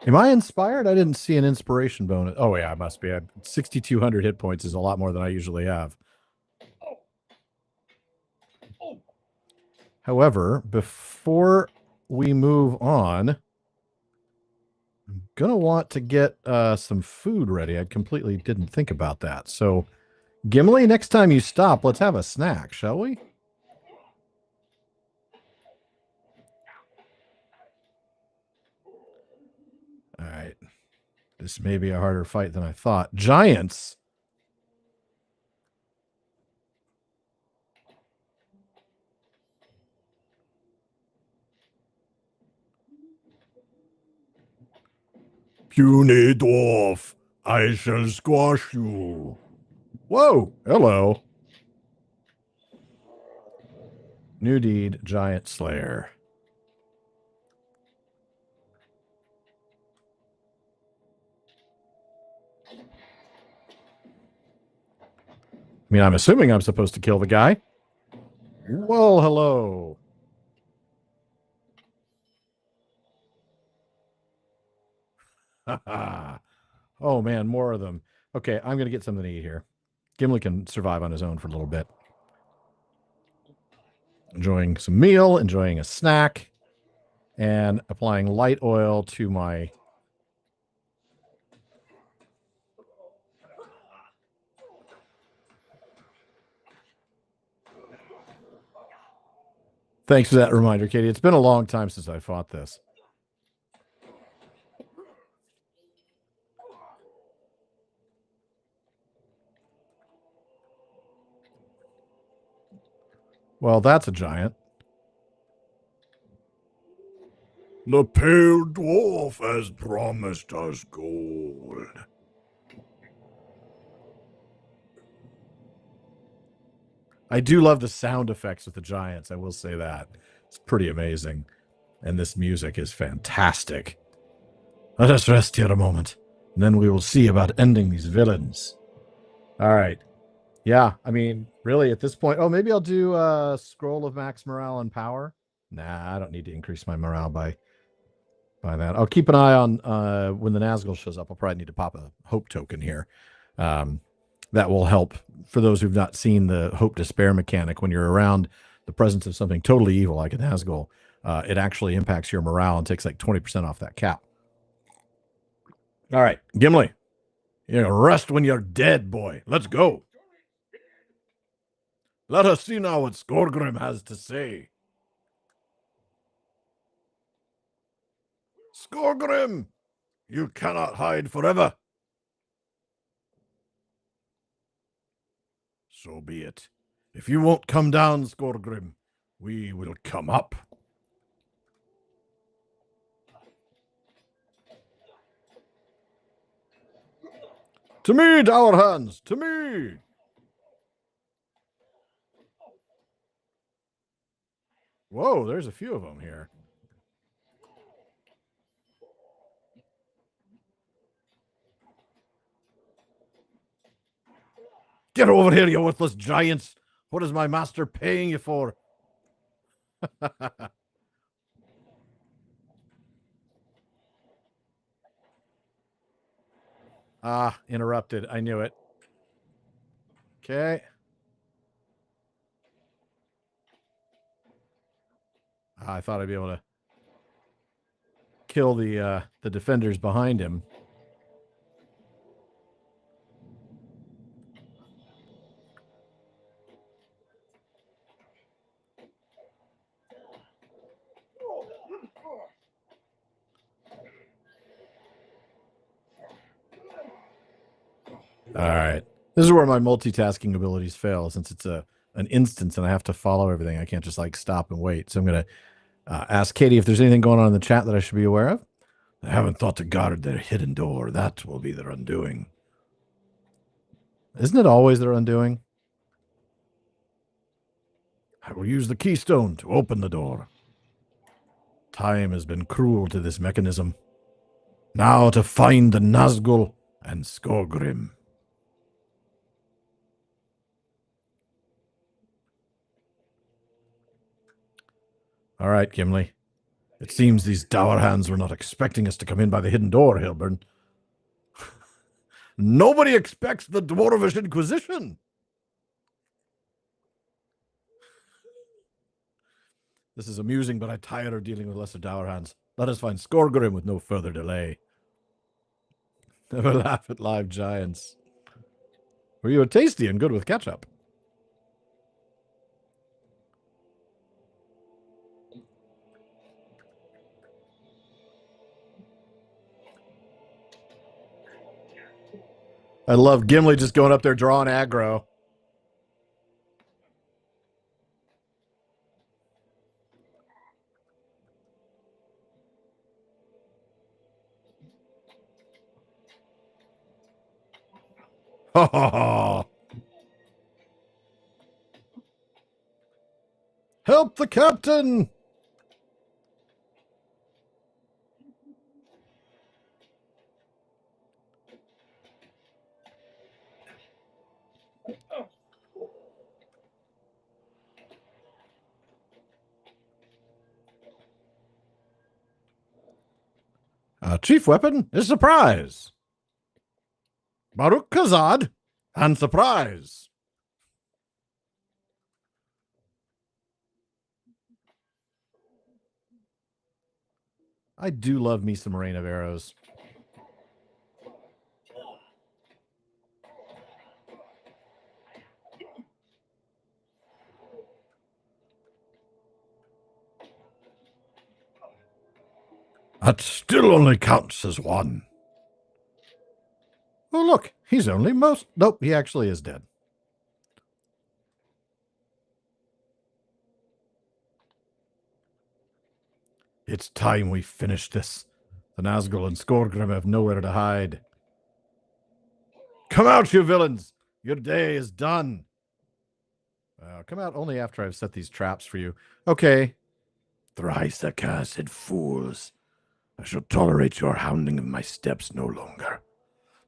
[SPEAKER 1] Am I inspired? I didn't see an inspiration bonus. Oh, yeah, I must be. 6,200 hit points is a lot more than I usually have. However, before we move on, I'm going to want to get some food ready. I completely didn't think about that. So, Gimli, next time you stop, let's have a snack, shall we? All right. This may be a harder fight than I thought. Giants. Puny dwarf, I shall squash you. Whoa, hello. New deed, giant slayer. I mean, I'm assuming I'm supposed to kill the guy. Well, hello. Oh, man, more of them. Okay, I'm going to get something to eat here. Gimli can survive on his own for a little bit. Enjoying some meal, enjoying a snack, and applying light oil to my... Thanks for that reminder, Katie. It's been a long time since I fought this. Well, that's a giant. The pale dwarf has promised us gold. I do love the sound effects with the giants. I will say that. It's pretty amazing. And this music is fantastic. Let us rest here a moment, and then we will see about ending these villains. All right. Yeah, I mean, really, at this point... Oh, maybe I'll do a Scroll of Max Morale and Power. Nah, I don't need to increase my morale by that. I'll keep an eye on when the Nazgul shows up. I'll probably need to pop a hope token here. That will help for those who've not seen the hope despair mechanic. When you're around the presence of something totally evil like a Nazgul, it actually impacts your morale and takes like 20% off that cap. All right, Gimli, you're gonna rest when you're dead, boy. Let's go. Let us see now what Skorgrim has to say. Skorgrim, you cannot hide forever. So be it. If you won't come down, Skorgrim, we will come up. To me, Dowerhands, to me. Whoa, there's a few of them here. Get over here, you worthless giants. What is my master paying you for? Ah, interrupted. I knew it. Okay. I thought I'd be able to kill the defenders behind him. All right. This is where my multitasking abilities fail, since it's an instance and I have to follow everything. I can't just like stop and wait. So I'm going to ask Katie if there's anything going on in the chat that I should be aware of. They haven't thought to guard their hidden door. That will be their undoing. Isn't it always their undoing? I will use the keystone to open the door. Time has been cruel to this mechanism. Now to find the Nazgul and Skorgrim. All right, Gimli. It seems these dour hands were not expecting us to come in by the hidden door, Hilburn. Nobody expects the Dwarvish Inquisition. This is amusing, but I tire of dealing with lesser dour hands. Let us find Skorgrim with no further delay. Never laugh at live giants. Were you tasty and good with ketchup? I love Gimli just going up there drawing aggro. Ha ha ha! Help the captain! Chief weapon is surprise. Baruch Kazad and surprise. I do love me some Rain of Arrows. That still only counts as one. Oh, look, he's only most... Nope, he actually is dead. It's time we finish this. The Nazgul and Skorgrim have nowhere to hide. Come out, you villains! Your day is done. Come out only after I've set these traps for you. Okay. Thrice accursed fools. I shall tolerate your hounding of my steps no longer.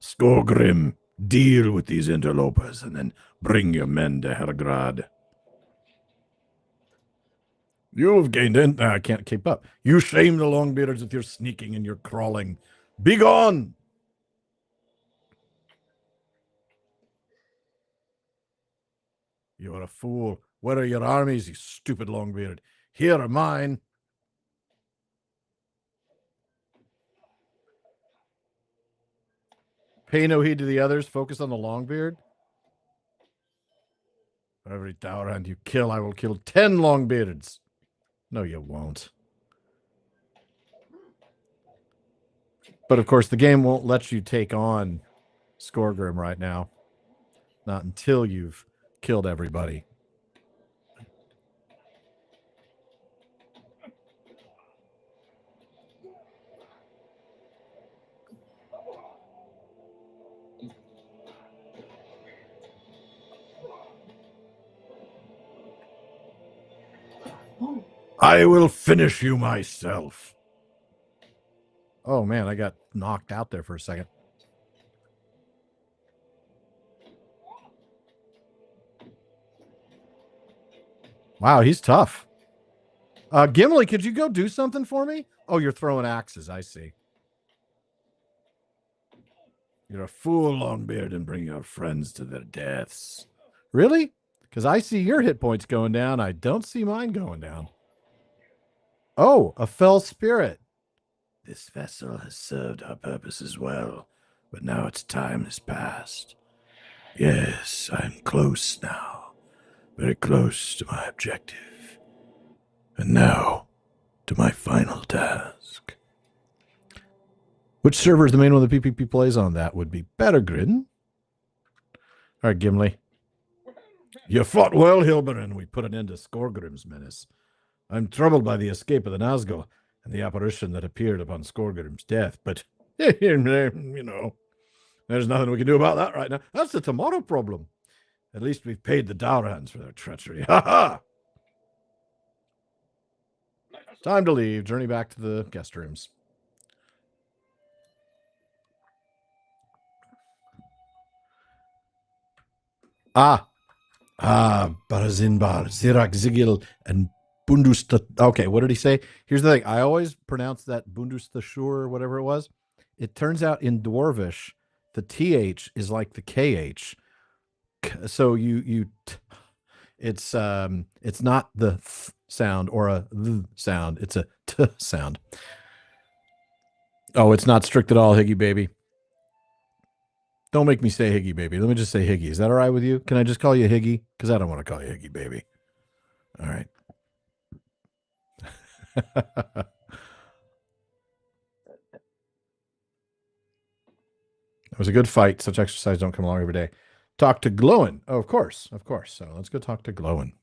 [SPEAKER 1] Skorgrim, deal with these interlopers and then bring your men to Hergrad. You have gained in. I can't keep up. You shame the Longbeards with your sneaking and your crawling. Begone! You are a fool. Where are your armies, you stupid Longbeard? Here are mine. Pay no heed to the others. Focus on the Longbeard. For every Dourhand you kill, I will kill 10 Longbeards. No, you won't. But of course, the game won't let you take on Skorgrim right now. Not until you've killed everybody. I will finish you myself. Oh, man, I got knocked out there for a second. Wow, he's tough. Gimli, could you go do something for me? Oh, you're throwing axes. I see. You're a fool, Longbeard, and bring your friends to their deaths. Really? Because I see your hit points going down. I don't see mine going down. Oh, a fell spirit. This vessel has served our purposes well, but now its time has passed. Yes, I'm close now. Very close to my objective. And now, to my final task. Which server is the main one the PPP plays on? That would be Peregrine. All right, Gimli. You fought well, Hilberin. We put an end to Skorgrim's menace. I'm troubled by the escape of the Nazgul and the apparition that appeared upon Skorgrim's death, but, you know, there's nothing we can do about that right now. That's the tomorrow problem. At least we've paid the Daurans for their treachery. Ha ha! Time to leave. Journey back to the guest rooms. Barazinbar, Zirak Zigil, and Bundust. Okay, what did he say? Here's the thing. I always pronounce that Bundustashur or whatever it was. It turns out in Dwarvish, the TH is like the KH. So it's not the th sound or a th sound. It's a t sound. Oh, it's not strict at all, Higgy baby. Don't make me say Higgy baby. Let me just say Higgy. Is that all right with you? Can I just call you Higgy? Because I don't want to call you Higgy baby. All right. It was a good fight. Such exercise don't come along every day. Talk to Glowin. Oh, of course. Of course. So let's go talk to Glowin.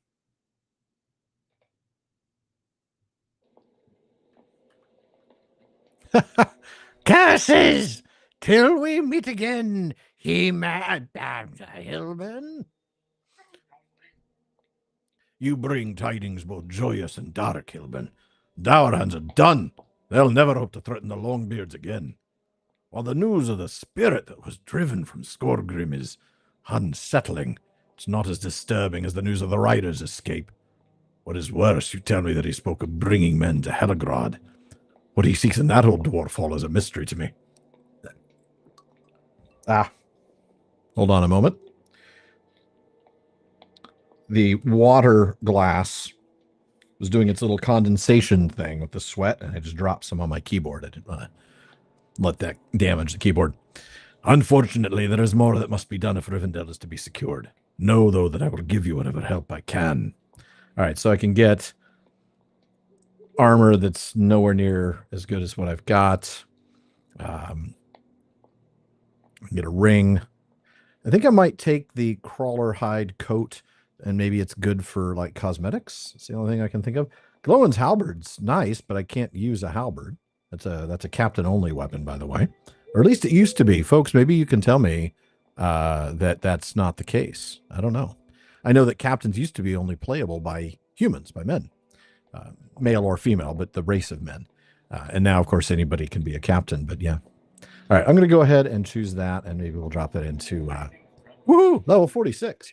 [SPEAKER 1] Curses! Till we meet again, he mad Hillman. You bring tidings both joyous and dark, Hillman. Daurans are done. They'll never hope to threaten the Longbeards again. While the news of the spirit that was driven from Skorgrim is unsettling, it's not as disturbing as the news of the rider's escape. What is worse, you tell me that he spoke of bringing men to Helagrad. What he seeks in that old dwarf hall is a mystery to me. Hold on a moment. The water glass was doing its little condensation thing with the sweat, and I just dropped some on my keyboard. I didn't want to let that damage the keyboard. Unfortunately, there is more that must be done if Rivendell is to be secured. Know, though, that I will give you whatever help I can. All right, so I can get armor that's nowhere near as good as what I've got. I can get a ring. I think I might take the crawler hide coat, and maybe it's good for like cosmetics. It's the only thing I can think of. Glowin's halberd's nice, but I can't use a halberd. That's a captain only weapon, by the way, or at least it used to be. Folks, maybe you can tell me that that's not the case. I don't know. I know that captains used to be only playable by humans, by men, male or female, but the race of men. And now, of course, anybody can be a captain. But yeah. All right, I'm going to go ahead and choose that, and maybe we'll drop that into woohoo, level 46.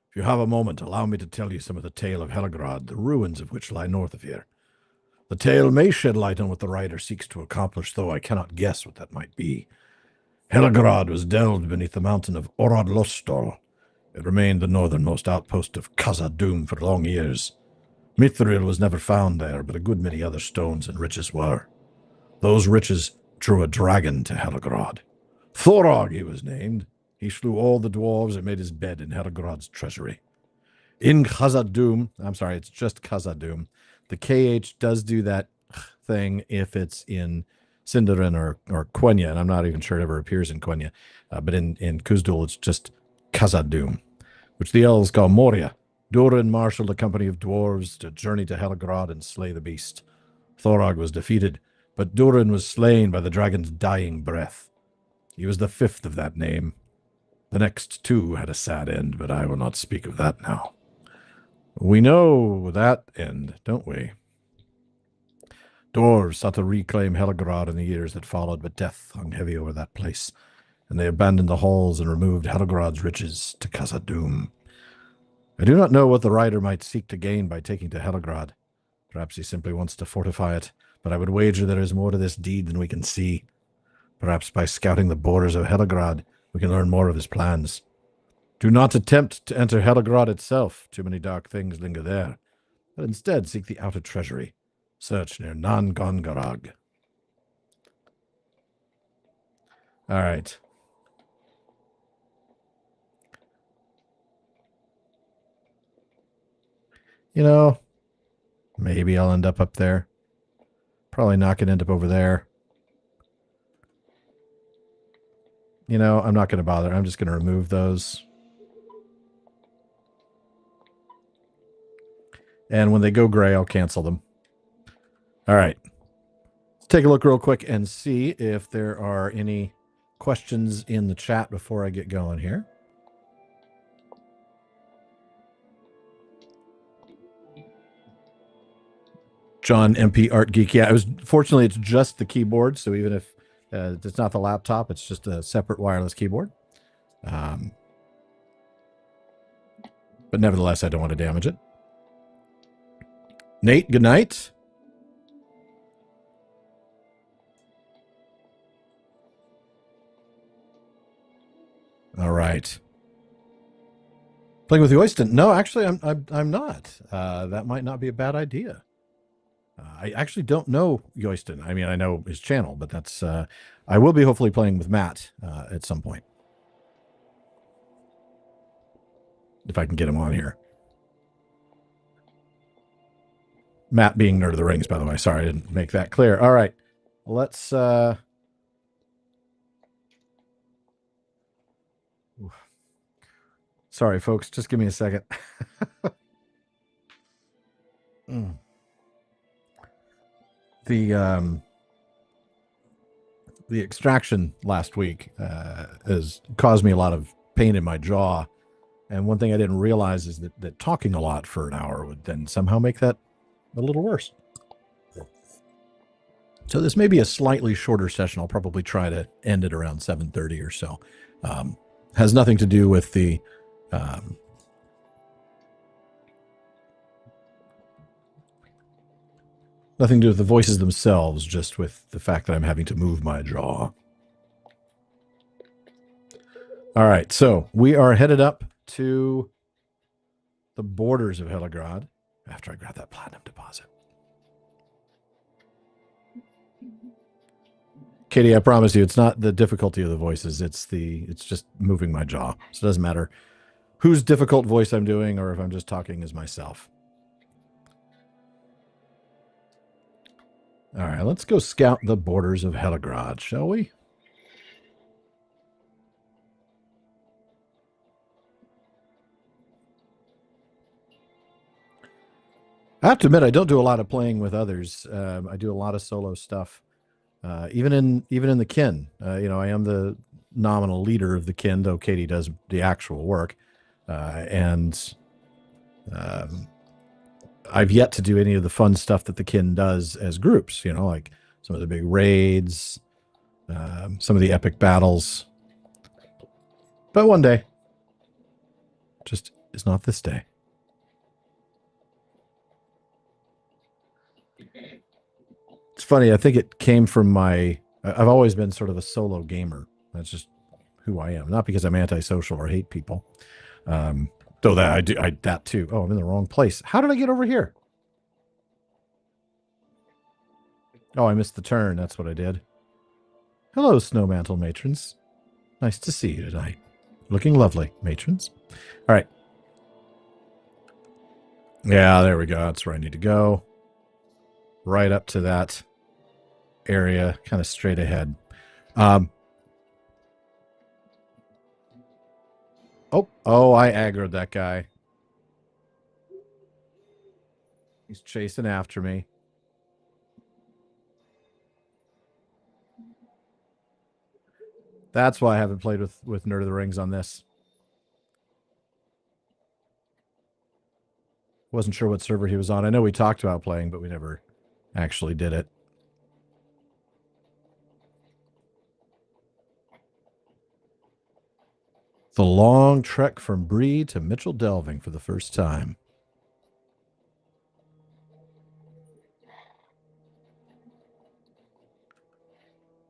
[SPEAKER 1] If you have a moment, allow me to tell you some of the tale of Helagrad, the ruins of which lie north of here. The tale may shed light on what the writer seeks to accomplish, though I cannot guess what that might be. Helagrad was delved beneath the mountain of Orad Lostor. It remained the northernmost outpost of Khazad-dûm for long years. Mithril was never found there, but a good many other stones and riches were. Those riches drew a dragon to Helagrad. Thorog he was named. He slew all the dwarves and made his bed in Helagrad's treasury. In Khazad-dûm, I'm sorry, it's just Khazad-dûm. The KH does do that thing if it's in Sindarin or Quenya, and I'm not even sure it ever appears in Quenya. But in Khuzdul, it's just Khazad-dûm, which the elves call Moria. Durin marshaled a company of dwarves to journey to Helagrad and slay the beast. Thorog was defeated, but Durin was slain by the dragon's dying breath. He was the fifth of that name. The next two had a sad end, but I will not speak of that now. We know that end, don't we? Dwarves sought to reclaim Helagrad in the years that followed, but death hung heavy over that place, and they abandoned the halls and removed Helagrad's riches to Khazad-dûm. I do not know what the writer might seek to gain by taking to Helagrad. Perhaps he simply wants to fortify it, but I would wager there is more to this deed than we can see. Perhaps by scouting the borders of Helagrad, we can learn more of his plans. Do not attempt to enter Helagrad itself. Too many dark things linger there. but instead seek the outer treasury. Search near Nangongarag. All right. You know, maybe I'll end up there. Probably not going to end up over there. You know, I'm not going to bother. I'm just going to remove those. And when they go gray, I'll cancel them. All right. Let's take a look real quick and see if there are any questions in the chat before I get going here. John MP Art Geek. Yeah, fortunately it's just the keyboard, so even if it's not the laptop, it's just a separate wireless keyboard. But nevertheless, I don't want to damage it. Nate, good night. All right. Playing with the Oyston? No, actually, I'm not. That might not be a bad idea. I actually don't know Yoyston. I mean, I know his channel, but that's I will be hopefully playing with Matt at some point. If I can get him on here. Matt being Nerd of the Rings, by the way. Sorry, I didn't make that clear. All right. Let's sorry, folks. Just give me a second. The extraction last week has caused me a lot of pain in my jaw. And one thing I didn't realize is that talking a lot for an hour would then somehow make that a little worse. So this may be a slightly shorter session. I'll probably try to end it around 7:30 or so. Has nothing to do with the nothing to do with the voices themselves, just with the fact that I'm having to move my jaw. All right, so we are headed up to the borders of Heligrad after I grab that platinum deposit. Katie, I promise you, it's not the difficulty of the voices. It's just moving my jaw. So it doesn't matter whose difficult voice I'm doing or if I'm just talking as myself. All right, let's go scout the borders of Heligrad, shall we? I have to admit, I don't do a lot of playing with others. I do a lot of solo stuff. Even in the kin, you know, I am the nominal leader of the kin, though Katie does the actual work, and I've yet to do any of the fun stuff that the kin does as groups. You know, like some of the big raids, some of the epic battles. But one day, just is not this day. It's funny. I think it came from I've always been sort of a solo gamer. That's just who I am. Not because I'm antisocial or hate people. Though that I do, that too. Oh, I'm in the wrong place. How did I get over here? Oh, I missed the turn. That's what I did. Hello, Snowmantle matrons. Nice to see you tonight. Looking lovely, matrons. All right. Yeah, there we go. That's where I need to go. Right up to that area, kind of straight ahead. Oh, I aggroed that guy. He's chasing after me. That's why I haven't played with Nerd of the Rings on this. Wasn't sure what server he was on. I know we talked about playing, but we never actually did it. The long trek from Bree to Mitchell Delving for the first time.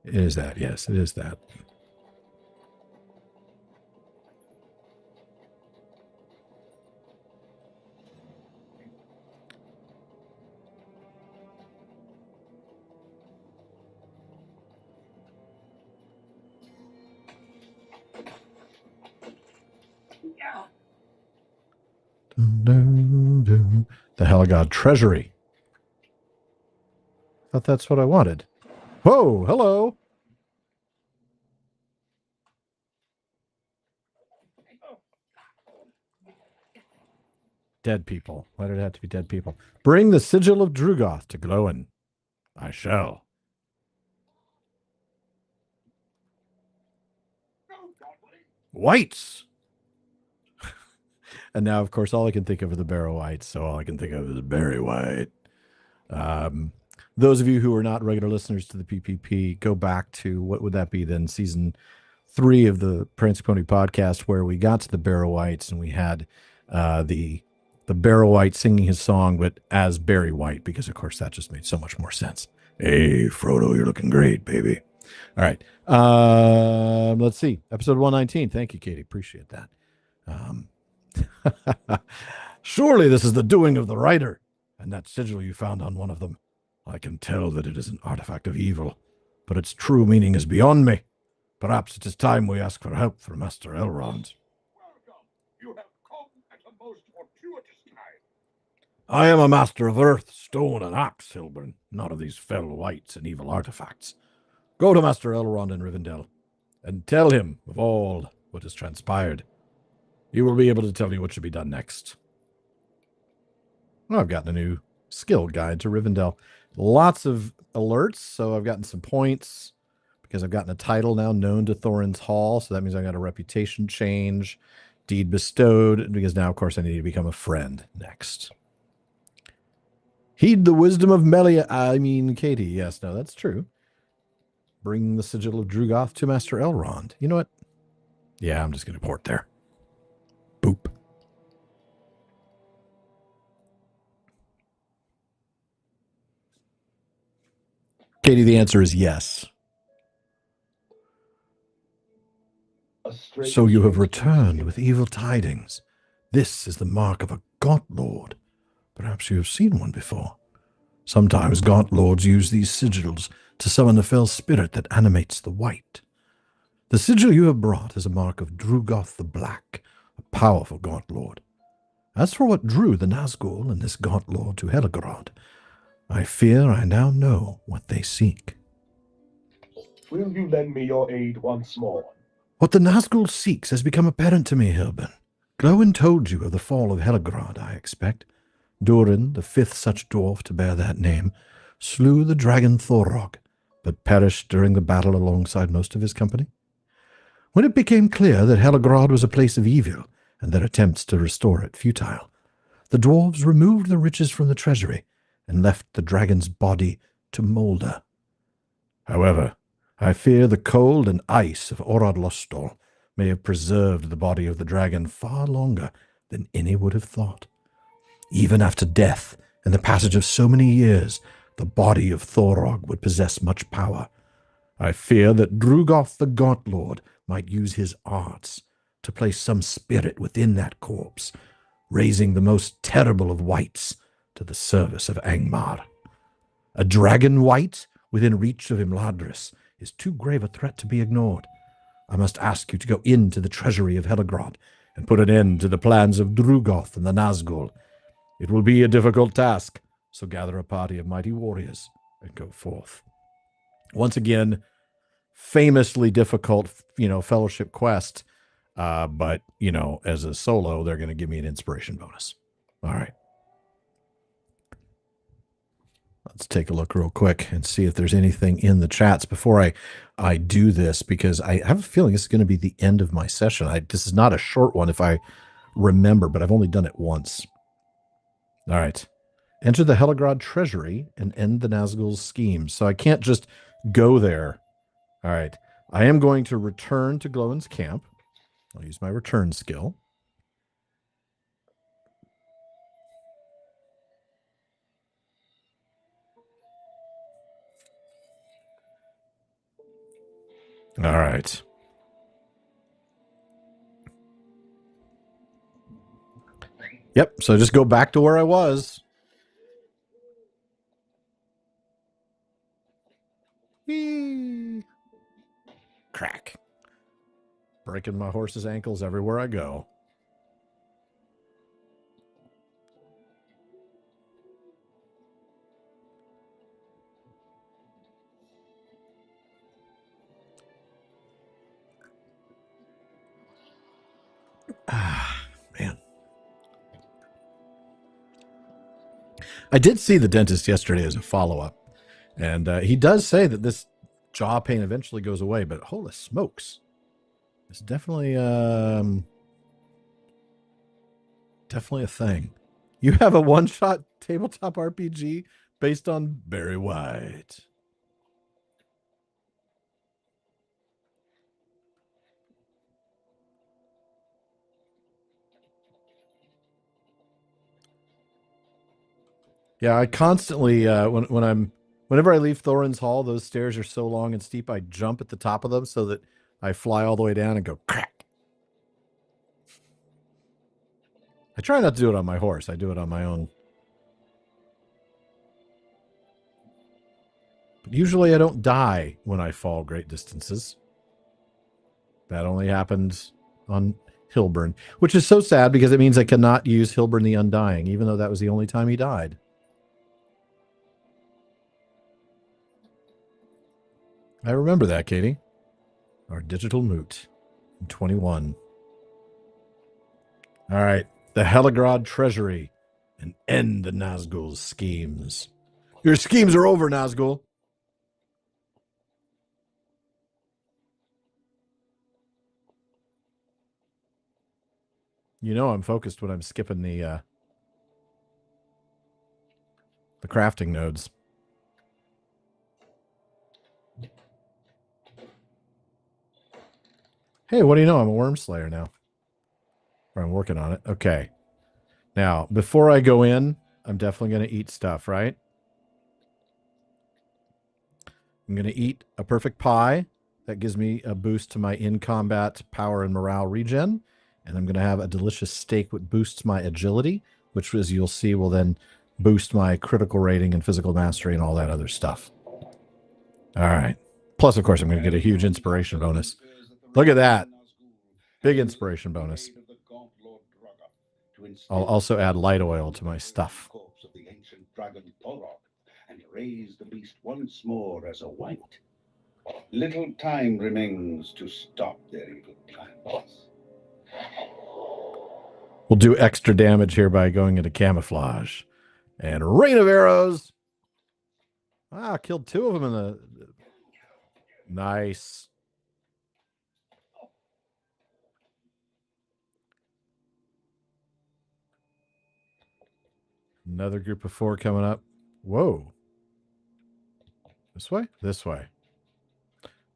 [SPEAKER 1] It is that. Yes, it is that. The Helligod Treasury. Thought that's what I wanted. Whoa, hello. Dead people. Why did it have to be dead people? Bring the sigil of Drugoth to Glowin. I shall. Whites. And now, of course, all I can think of are the Barrow Whites, so all I can think of is Barry White. Those of you who are not regular listeners to the PPP, go back to, what would that be then, season 3 of the Prancing Pony podcast, where we got to the Barrow Whites and we had the Barrow White singing his song, but as Barry White, because, of course, that just made so much more sense. Hey, Frodo, you're looking great, baby. All right. Let's see. Episode 119. Thank you, Katie. Appreciate that. Surely this is the doing of the writer, and that sigil you found on one of them. I can tell that it is an artifact of evil, but its true meaning is beyond me. Perhaps it is time we ask for help from Master Elrond.
[SPEAKER 5] Welcome. You have come at a most fortuitous time.
[SPEAKER 1] I am a master of earth, stone, and axe, Hilburn, not of these fell whites and evil artifacts. Go to Master Elrond in Rivendell, and tell him of all what has transpired. He will be able to tell you what should be done next. Well, I've gotten a new skill guide to Rivendell. Lots of alerts, so I've gotten some points because I've gotten a title now, known to Thorin's Hall, so that means I got a reputation change, deed bestowed, because now, of course, I need to become a friend next. Heed the wisdom of Katie. Yes, no, that's true. Bring the sigil of Drugoth to Master Elrond. You know what? Yeah, I'm just going to port there. Boop. Katie, the answer is yes. So you have returned with evil tidings. This is the mark of a Gaunt Lord. Perhaps you have seen one before. Sometimes Gaunt Lords use these sigils to summon the fell spirit that animates the white. The sigil you have brought is a mark of Drugoth the Black, a powerful Gaunt Lord. As for what drew the Nazgul and this Gaunt Lord to Helgrod, I fear I now know what they seek.
[SPEAKER 2] Will you lend me your aid once more?
[SPEAKER 1] What the Nazgul seeks has become apparent to me, Hilburn. Glowin told you of the fall of Helgrod, I expect. Durin, the 5th such dwarf to bear that name, slew the dragon Thorog, but perished during the battle alongside most of his company. When it became clear that Helgrod was a place of evil, and their attempts to restore it futile, the dwarves removed the riches from the treasury and left the dragon's body to moulder. However, I fear the cold and ice of Orad Lostol may have preserved the body of the dragon far longer than any would have thought. Even after death and the passage of so many years, the body of Thorog would possess much power. I fear that Drugoth the Gaunt Lord might use his arts to place some spirit within that corpse, raising the most terrible of whites to the service of Angmar. A dragon white within reach of Imladris is too grave a threat to be ignored. I must ask you to go into the treasury of Helgrod and put an end to the plans of Drugoth and the Nazgul. It will be a difficult task, so gather a party of mighty warriors and go forth. Once again, famously difficult, fellowship quest, but, as a solo, they're going to give me an inspiration bonus. All right. Let's take a look real quick and see if there's anything in the chats before I do this, because I have a feeling this is going to be the end of my session. This is not a short one if I remember, but I've only done it once. All right. Enter the Helgrod treasury and end the Nazgul's schemes. So I can't just go there. All right. I am going to return to Glowin's camp. I'll use my return skill. All right. Yep. So just go back to where I was. Whee! Crack. Breaking my horse's ankles everywhere I go. I did see the dentist yesterday as a follow-up, and he does say that this jaw pain eventually goes away, but holy smokes. It's definitely definitely a thing. You have a one-shot tabletop RPG based on Barry White. Yeah, I constantly whenever I leave Thorin's Hall, those stairs are so long and steep. I jump at the top of them so that I fly all the way down and go crack. I try not to do it on my horse. I do it on my own. But usually I don't die when I fall great distances. That only happens on Hilburn, which is so sad because it means I cannot use Hilburn the Undying, even though that was the only time he died. I remember that, Katie. Our digital moot in 21. All right. The Heligrod Treasury and end Nazgul's schemes. Your schemes are over, Nazgul. You know I'm focused when I'm skipping the crafting nodes. Hey, what do you know? I'm a worm slayer now. Or I'm working on it. Okay. Now, before I go in, I'm definitely going to eat stuff, right? I'm going to eat a perfect pie. That gives me a boost to my in-combat power and morale regen. And I'm going to have a delicious steak that boosts my agility, which, as you'll see, will then boost my critical rating and physical mastery and all that other stuff. All right. Plus, of course, I'm going to get a huge inspiration bonus. Look at that. Big inspiration bonus. I'll also add light oil to my stuff.
[SPEAKER 5] Of the ancient dragon Thorok, and raise the beast once more as a wight. Little time remains to stop their evil plans.
[SPEAKER 1] We'll do extra damage here by going into camouflage. And rain of arrows. Ah, killed two of them in the... Nice. Another group of 4 coming up. Whoa. This way? This way.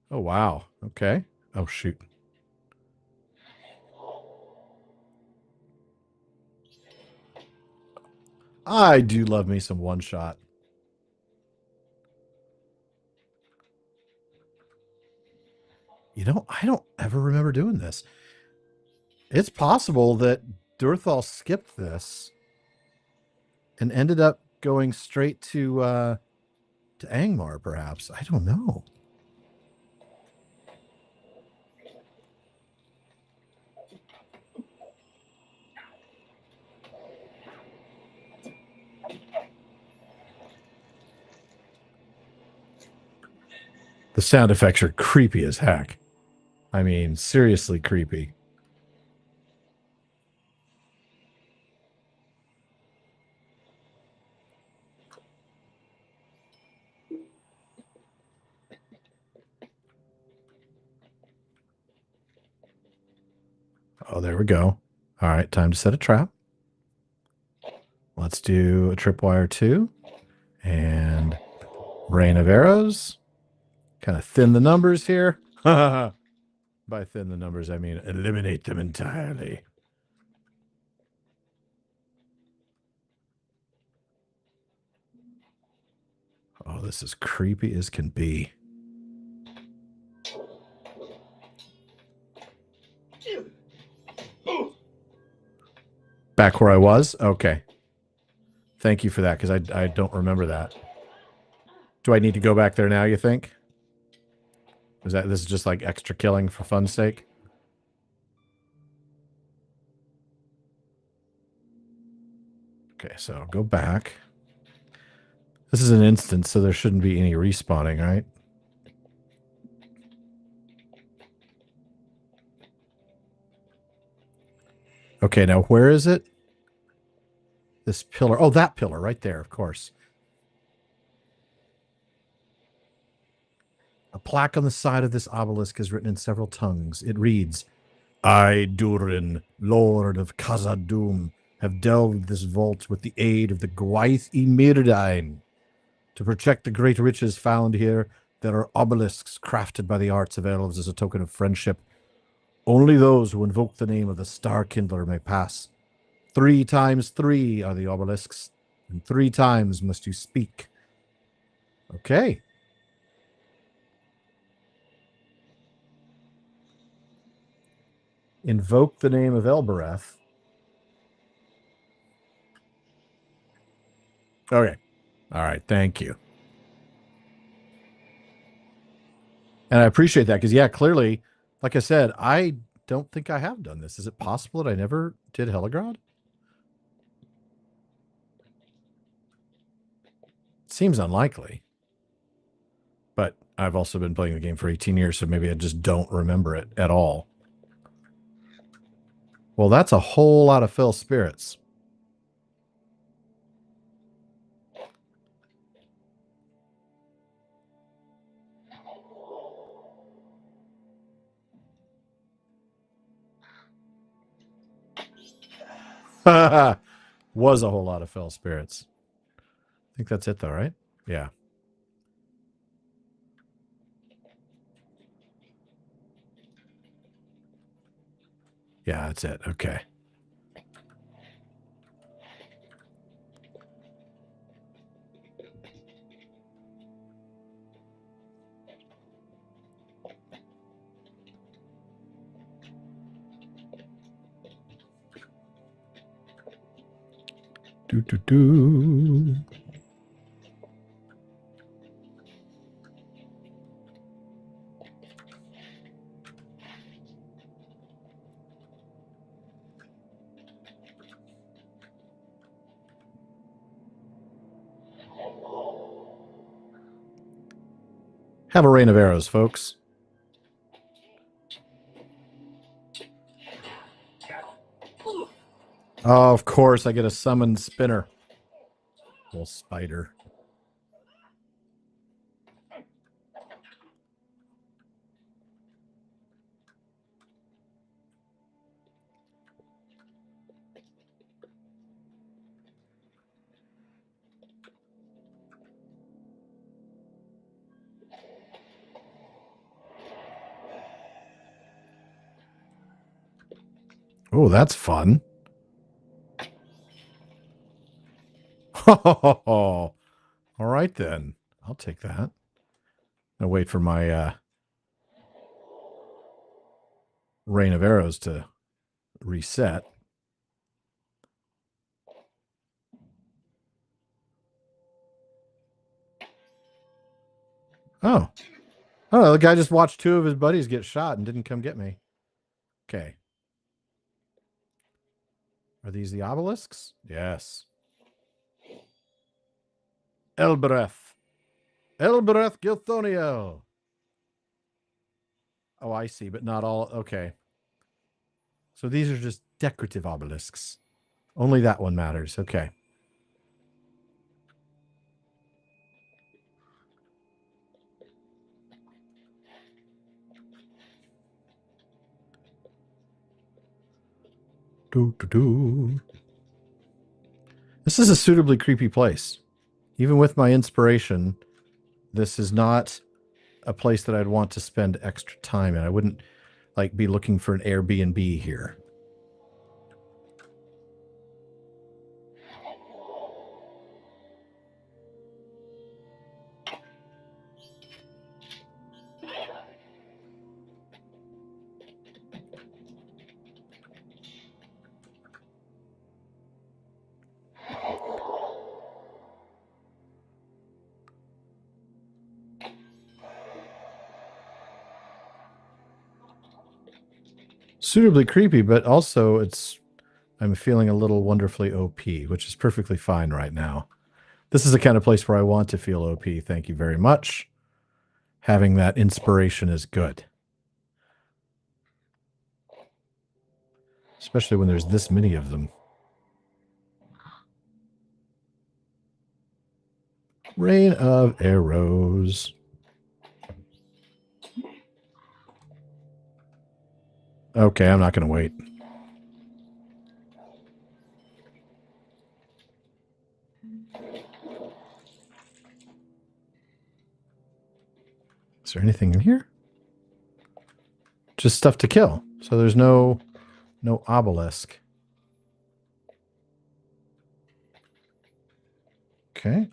[SPEAKER 1] Oh, wow. Okay. Oh, shoot. I do love me some one-shot. You know, I don't ever remember doing this. It's possible that Durthal skipped this and ended up going straight to Angmar, perhaps. I don't know. The sound effects are creepy as heck. I mean, seriously creepy. Oh, there we go. All right, time to set a trap. Let's do a tripwire 2 and rain of arrows. Kind of thin the numbers here. By thin the numbers, I mean eliminate them entirely. Oh, this is creepy as can be. Back where I was? Okay. Thank you for that, because I don't remember that. Do I need to go back there now, you think? This is just like extra killing for fun's sake? Okay, so I'll go back. This is an instance, so there shouldn't be any respawning, right? Okay, now where is it? This pillar. Oh, that pillar right there, of course. A plaque on the side of this obelisk is written in several tongues. It reads, I, Durin, Lord of Khazad-dûm, have delved this vault with the aid of the Gwaith y Myrdain. To protect the great riches found here, there are obelisks crafted by the arts of elves as a token of friendship. Only those who invoke the name of the Star Kindler may pass. 3 times 3 are the obelisks, and 3 times must you speak. Okay. Invoke the name of Elbereth. Okay. All right. Thank you. And I appreciate that because, yeah, clearly, like I said, I don't think I have done this. Is it possible that I never did Heligrod? Seems unlikely. But I've also been playing the game for 18 years, so maybe I just don't remember it at all. Well, that's a whole lot of Phil spirits. Was a whole lot of fell spirits. I think that's it, though, right? Yeah. Yeah, that's it. Okay. Do. Have a rain of arrows, folks. Oh, of course, I get a summoned spinner. Little spider. Oh, that's fun. Oh, all right then. I'll take that. I'll wait for my rain of arrows to reset. Oh. Oh, the guy just watched 2 of his buddies get shot and didn't come get me. Okay. Are these the obelisks? Yes. Elbereth. Elbereth Gilthoniel. Oh, I see, but not all. Okay. So these are just decorative obelisks. Only that one matters. Okay. This is a suitably creepy place. Even with my inspiration, this is not a place that I'd want to spend extra time in. I wouldn't like be looking for an Airbnb here. Suitably creepy, but also I'm feeling a little wonderfully OP, which is perfectly fine right now. This is the kind of place where I want to feel OP. Thank you very much. Having that inspiration is good. Especially when there's this many of them. Rain of arrows. Okay, I'm not going to wait. Is there anything in here? Just stuff to kill. So there's no obelisk. Okay.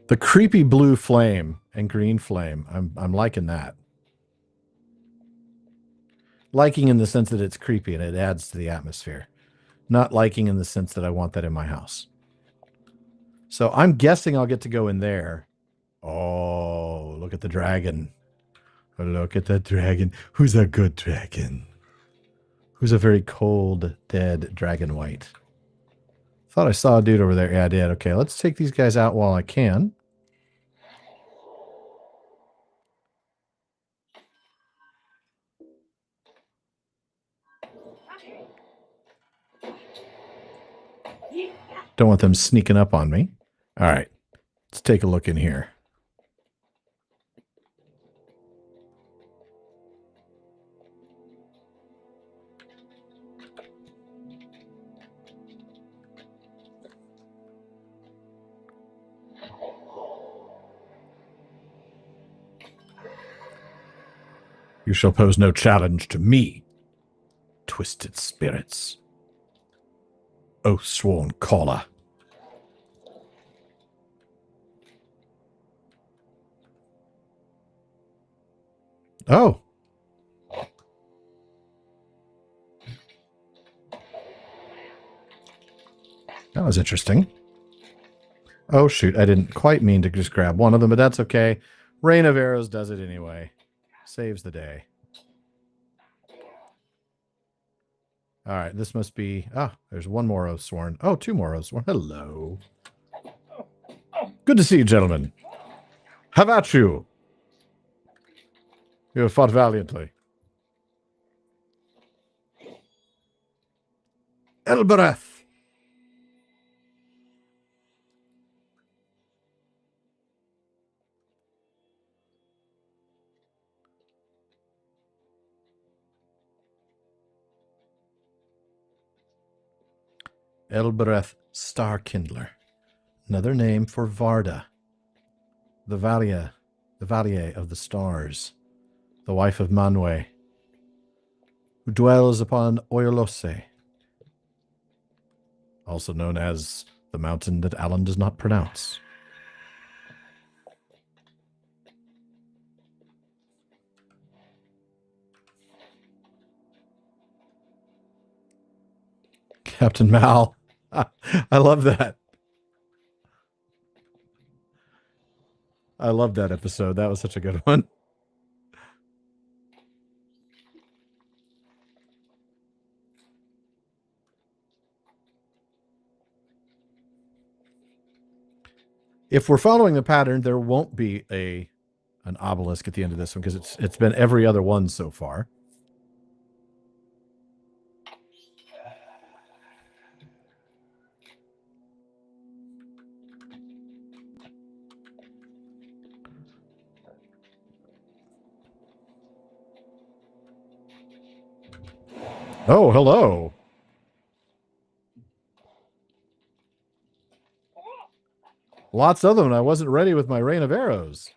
[SPEAKER 1] The creepy blue flame and green flame. I'm liking that. Liking in the sense that it's creepy and it adds to the atmosphere. Not liking in the sense that I want that in my house. So I'm guessing I'll get to go in there. Oh, look at the dragon. Look at that dragon. Who's a good dragon? Who's a very cold, dead dragon white? Thought I saw a dude over there. Yeah, I did. Okay, let's take these guys out while I can. Don't want them sneaking up on me. All right, let's take a look in here. You shall pose no challenge to me, twisted spirits. Oath-sworn caller. Oh. That was interesting. Oh, shoot. I didn't quite mean to just grab one of them, but that's okay. Rain of Arrows does it anyway. Saves the day. All right, this must be... Ah, there's one more Oathsworn. Oh, two more Oathsworn. Hello. Good to see you, gentlemen. Have at you. You have fought valiantly. Elbereth. Elbereth Starkindler. Another name for Varda. The Valier of the stars. The wife of Manwe. Who dwells upon Oyolose. Also known as the mountain that Alan does not pronounce. Captain Mal. I love that. I love that episode. That was such a good one. If we're following the pattern, there won't be an obelisk at the end of this one because it's been every other one so far. Oh, hello. Lots of them, and I wasn't ready with my rain of arrows.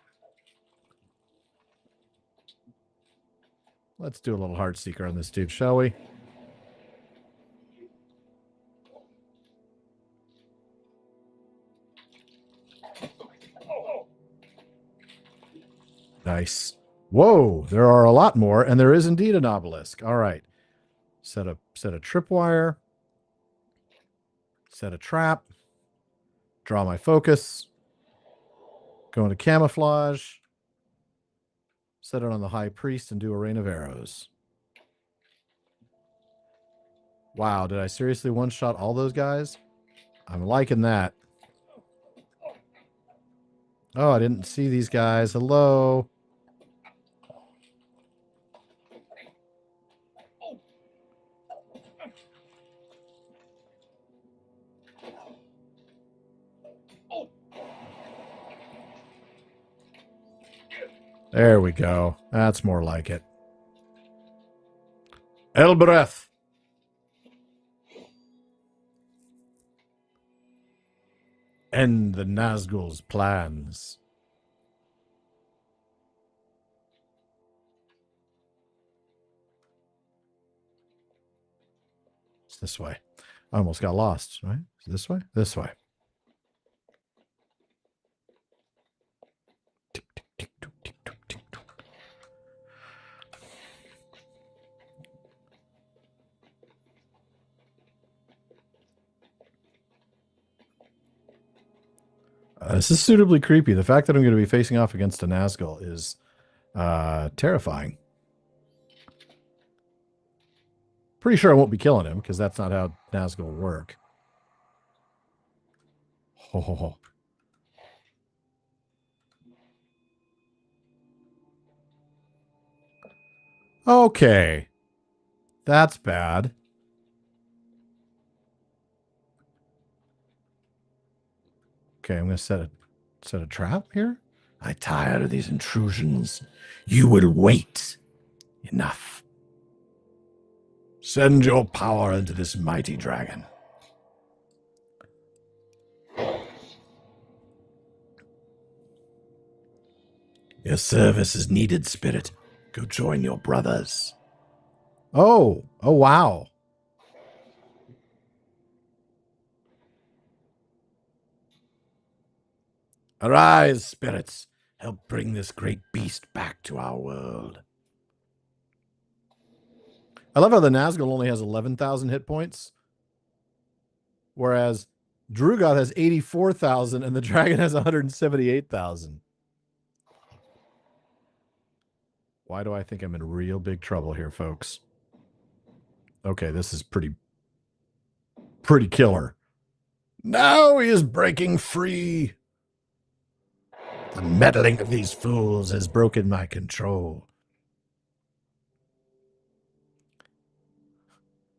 [SPEAKER 1] Let's do a little heart seeker on this dude, shall we? Nice. Whoa, there are a lot more, and there is indeed an obelisk. All right. Set a tripwire. Set a trap. Draw my focus. Go into camouflage. Set it on the high priest and do a rain of arrows. Wow, did I seriously one-shot all those guys? I'm liking that. Oh, I didn't see these guys. Hello. There we go. That's more like it. Elbreth. End the Nazgul's plans. It's this way. I almost got lost, right? Is it this way? This way. This is suitably creepy. The fact that I'm going to be facing off against a Nazgul is terrifying. Pretty sure I won't be killing him because that's not how Nazgul work. Oh. Okay. That's bad. Okay, I'm going to set a trap here. I tire of these intrusions. You will wait. Enough. Send your power into this mighty dragon. Your service is needed, Spirit. Go join your brothers. Oh wow. Arise, spirits. Help bring this great beast back to our world. I love how the Nazgul only has 11,000 hit points, whereas Drugoth has 84,000 and the dragon has 178,000. Why do I think I'm in real big trouble here, folks? Okay, this is pretty killer. Now he is breaking free. The meddling of these fools has broken my control.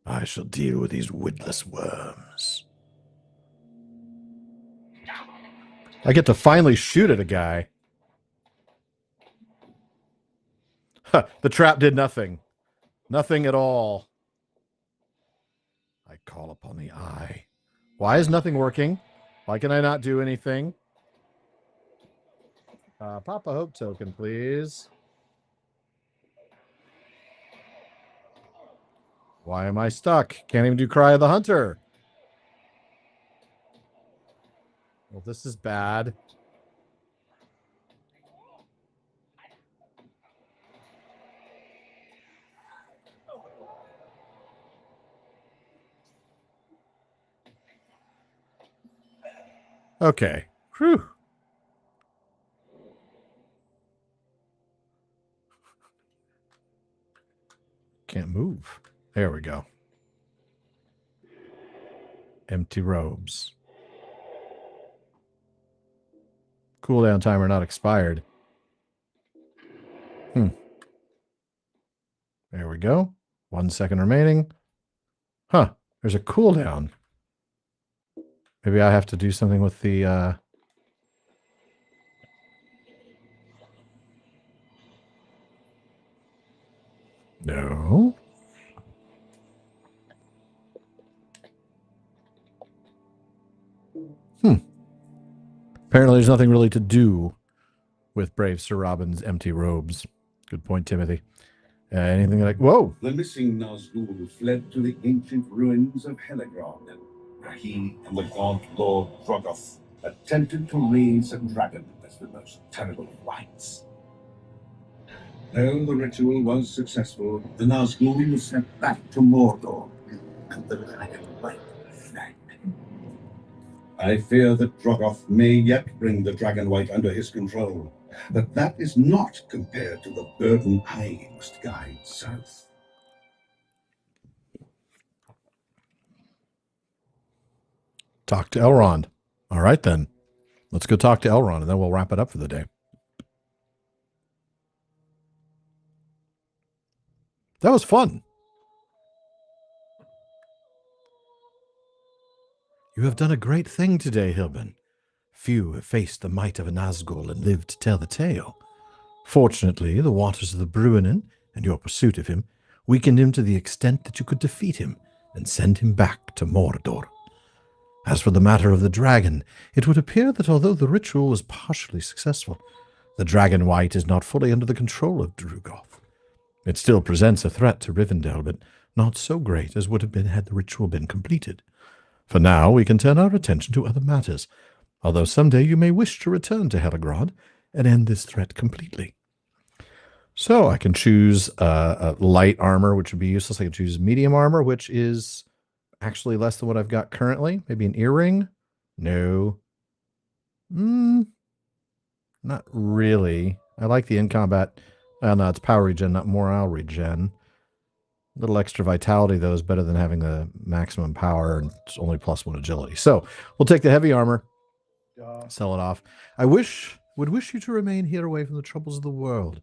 [SPEAKER 1] I shall deal with these witless worms. I get to finally shoot at a guy. Huh, the trap did nothing. Nothing at all. I call upon the eye. Why is nothing working? Why can I not do anything? Pop a hope token, please. Why am I stuck? Can't even do Cry of the Hunter. Well, this is bad. Okay. Whew. Can't move. There we go. Empty robes. Cooldown timer not expired. There we go. 1 second remaining. Huh. There's a cooldown. Maybe I have to do something with the... No. Apparently there's nothing really to do with Brave Sir Robin's empty robes. Good point, Timothy. Anything like... Whoa!
[SPEAKER 5] The missing Nazgul fled to the ancient ruins of Helagrod, where he and the god Lord Drogoth attempted to raise a dragon as the most terrible of rites. Though the ritual was successful, the Nazgul was sent back to Mordor, and the dragon fled. I fear that Drogoth may yet bring the Dragon Wight under his control, but that is not compared to the burden I must guide south.
[SPEAKER 1] Talk to Elrond. All right, then. Let's go talk to Elrond, and then we'll wrap it up for the day. That was fun. You have done a great thing today, Hilbin. Few have faced the might of a Nazgul and lived to tell the tale. Fortunately, the waters of the Bruinen and your pursuit of him weakened him to the extent that you could defeat him and send him back to Mordor. As for the matter of the dragon, it would appear that although the ritual was partially successful, the dragon wight is not fully under the control of Drugoth. It still presents a threat to Rivendell, but not so great as would have been had the ritual been completed. For now, we can turn our attention to other matters, although someday you may wish to return to Helagrod and end this threat completely. So I can choose a light armor, which would be useless. I can choose medium armor, which is actually less than what I've got currently. Maybe an earring? No. Not really. I like the in-combat. Oh, no, it's power regen, not morale regen. A little extra vitality, though, is better than having the maximum power, and it's only +1 agility. So we'll take the heavy armor, sell it off. I would wish you to remain here away from the troubles of the world.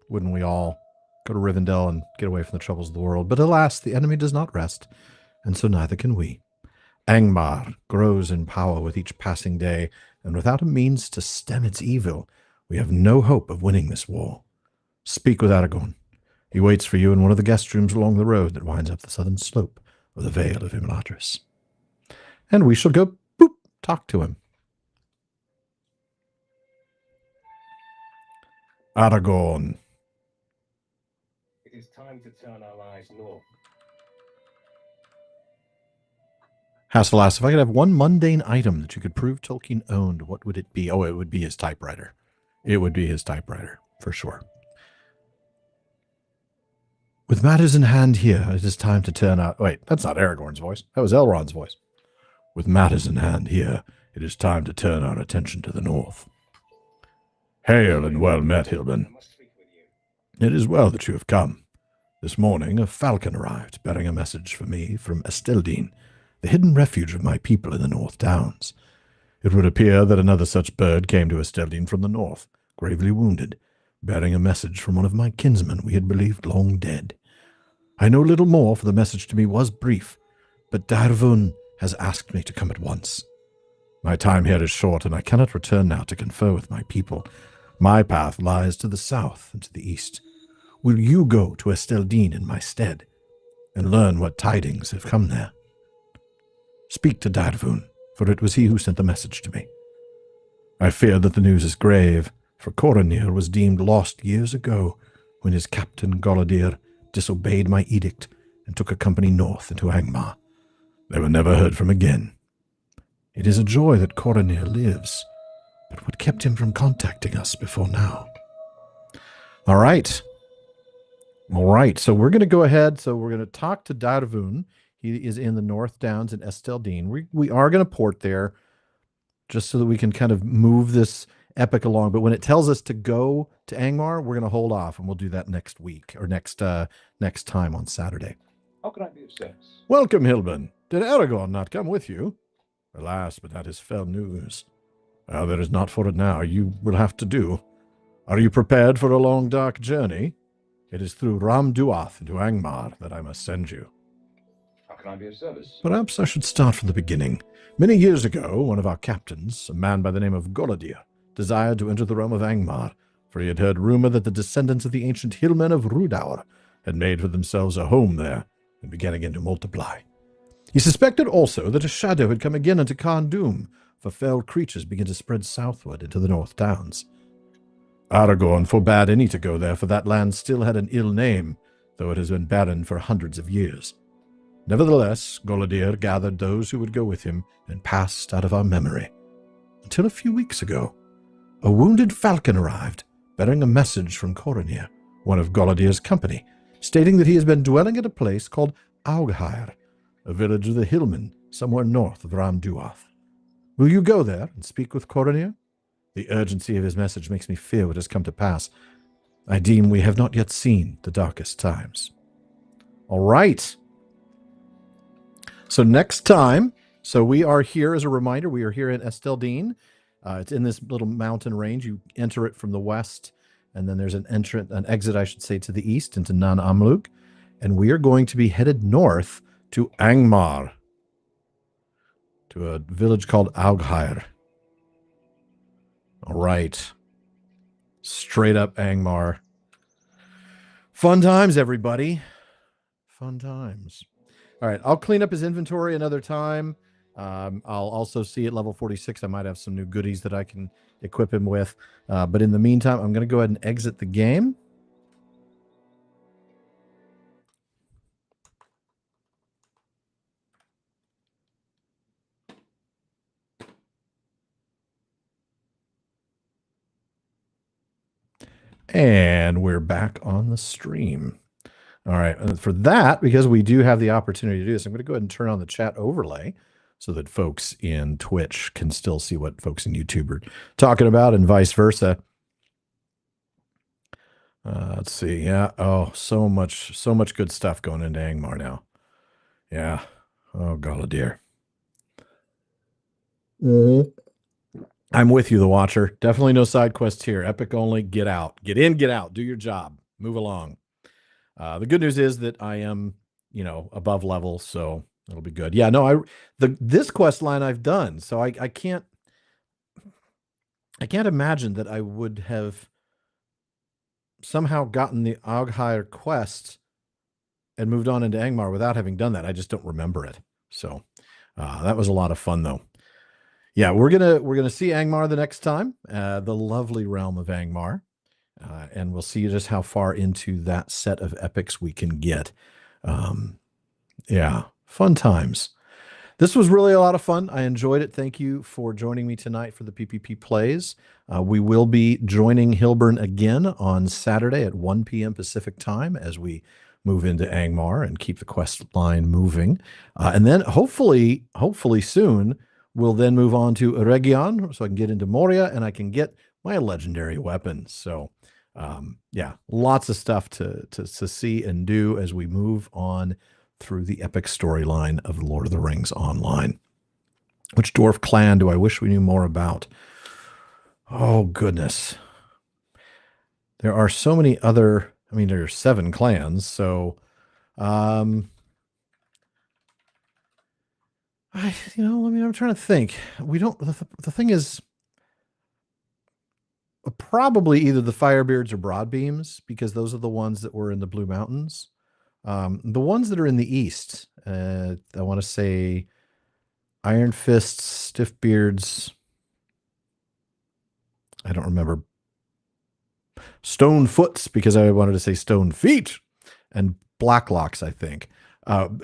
[SPEAKER 1] Wouldn't we all go to Rivendell and get away from the troubles of the world? But alas, the enemy does not rest, and so neither can we. Angmar grows in power with each passing day, and without a means to stem its evil, we have no hope of winning this war. Speak with Aragorn. He waits for you in one of the guest rooms along the road that winds up the southern slope of the Vale of Imladris. And we shall go, talk to him. Aragorn.
[SPEAKER 2] It is time to turn our eyes north.
[SPEAKER 1] Hasselas, if I could have one mundane item that you could prove Tolkien owned, what would it be? Oh, it would be his typewriter. It would be his typewriter, for sure. With matters in hand here, it is time to turn out... Wait, that's not Aragorn's voice. That was Elrond's voice. With matters in hand here, it is time to turn our attention to the north. Hail and well met, Hilbin. It is well that you have come. This morning, a falcon arrived, bearing a message for me from Esteldine, the hidden refuge of my people in the North Downs. It would appear that another such bird came to Esteldine from the north, gravely wounded, bearing a message from one of my kinsmen we had believed long dead. I know little more, for the message to me was brief, but Darvun has asked me to come at once. My time here is short, and I cannot return now to confer with my people. My path lies to the south and to the east. Will you go to Esteldine in my stead, and learn what tidings have come there? Speak to Darvun, for it was he who sent the message to me. I fear that the news is grave, for Coronir was deemed lost years ago when his captain Golodir disobeyed my edict and took a company north into Angmar. They were never heard from again. It is a joy that Coronir lives, but what kept him from contacting us before now? All right, so we're going to go ahead. So we're going to talk to Darvun. He is in the North Downs in Esteldine. We are going to port there just so that we can kind of move this epic along. But when it tells us to go to Angmar, we're going to hold off, and we'll do that next week or next time on Saturday.
[SPEAKER 2] How can I be of service?
[SPEAKER 1] Welcome, Hilbin. Did Aragorn not come with you? Alas, but that is fell news. There is not for it now. You will have to do. Are you prepared for a long, dark journey? It is through Ram-Duath into Angmar that I must send you.
[SPEAKER 2] How can I be of service?
[SPEAKER 1] Perhaps I should start from the beginning. Many years ago, one of our captains, a man by the name of Golodir, desired to enter the realm of Angmar, for he had heard rumor that the descendants of the ancient hillmen of Rhudaur had made for themselves a home there and began again to multiply. He suspected also that a shadow had come again into Khan Dûm, for fell creatures began to spread southward into the North Downs. Aragorn forbade any to go there, for that land still had an ill name, though it has been barren for hundreds of years. Nevertheless, Golodir gathered those who would go with him and passed out of our memory. Until a few weeks ago, a wounded falcon arrived, bearing a message from Coronir, one of Golodir's company, stating that he has been dwelling at a place called Aughair, a village of the hillmen somewhere north of Ram-Duath. Will you go there and speak with Coronir? The urgency of his message makes me fear what has come to pass. I deem we have not yet seen the darkest times. All right. So next time, we are here, as a reminder, we are here in Esteldine. It's in this little mountain range. You enter it from the west, and then there's an exit, I should say, to the east into Nan Amlug. And we are going to be headed north to Angmar, to a village called Aughair. All right. Straight up Angmar. Fun times, everybody. Fun times. All right, I'll clean up his inventory another time. I'll also see at level 46, I might have some new goodies that I can equip him with. But in the meantime, I'm going to go ahead and exit the game. And we're back on the stream. All right. And for that, because we do have the opportunity to do this, I'm going to go ahead and turn on the chat overlay so that folks in Twitch can still see what folks in YouTube are talking about and vice versa. Let's see. Yeah. Oh, so much good stuff going into Angmar now. Yeah. Oh, God, dear. I'm with you, the Watcher. Definitely no side quests here. Epic only. Get out. Get in, get out. Do your job. Move along. The good news is that I am, above level, so it'll be good. Yeah, no, this quest line I've done, so I can't imagine that I would have somehow gotten the Aughire quest and moved on into Angmar without having done that. I just don't remember it. So that was a lot of fun, though. Yeah, we're gonna see Angmar the next time, the lovely realm of Angmar. And we'll see just how far into that set of epics we can get. Yeah, fun times. This was really a lot of fun. I enjoyed it. Thank you for joining me tonight for the PPP Plays. We will be joining Hilburn again on Saturday at 1 p.m. Pacific time as we move into Angmar and keep the quest line moving. And then hopefully soon, we'll then move on to Eregion so I can get into Moria and I can get my legendary weapons. So yeah, lots of stuff to see and do as we move on through the epic storyline of Lord of the Rings Online. Which dwarf clan do I wish we knew more about? Oh, goodness. There are so many other, there are 7 clans, so I'm trying to think. We don't, the thing is, probably either the Firebeards or Broadbeams, because those are the ones that were in the Blue Mountains. The ones that are in the east, I want to say Iron Fists, Stiffbeards. I don't remember. Stone Foots, because I wanted to say Stone Feet, and Blacklocks, I think.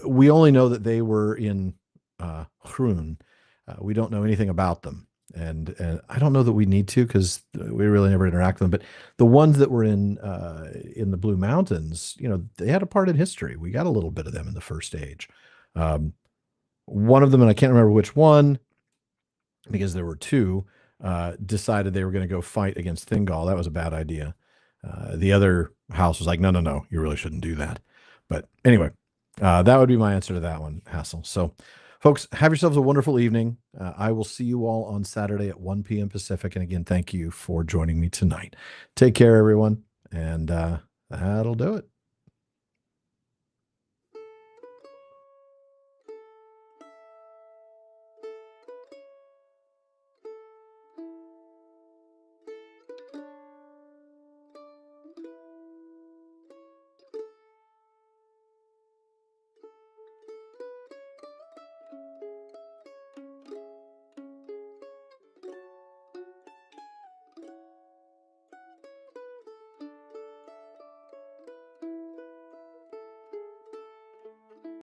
[SPEAKER 1] We only know that they were in Hrun. We don't know anything about them. And I don't know that we need to because we really never interact with them. But the ones that were in the Blue Mountains, they had a part in history. We got a little bit of them in the First Age. One of them, and I can't remember which one, because there were 2, decided they were going to go fight against Thingol. That was a bad idea. The other house was like, no, you really shouldn't do that. But anyway, that would be my answer to that one, Hassel. So, folks, have yourselves a wonderful evening. I will see you all on Saturday at 1 p.m. Pacific. And again, thank you for joining me tonight. Take care, everyone. And that'll do it.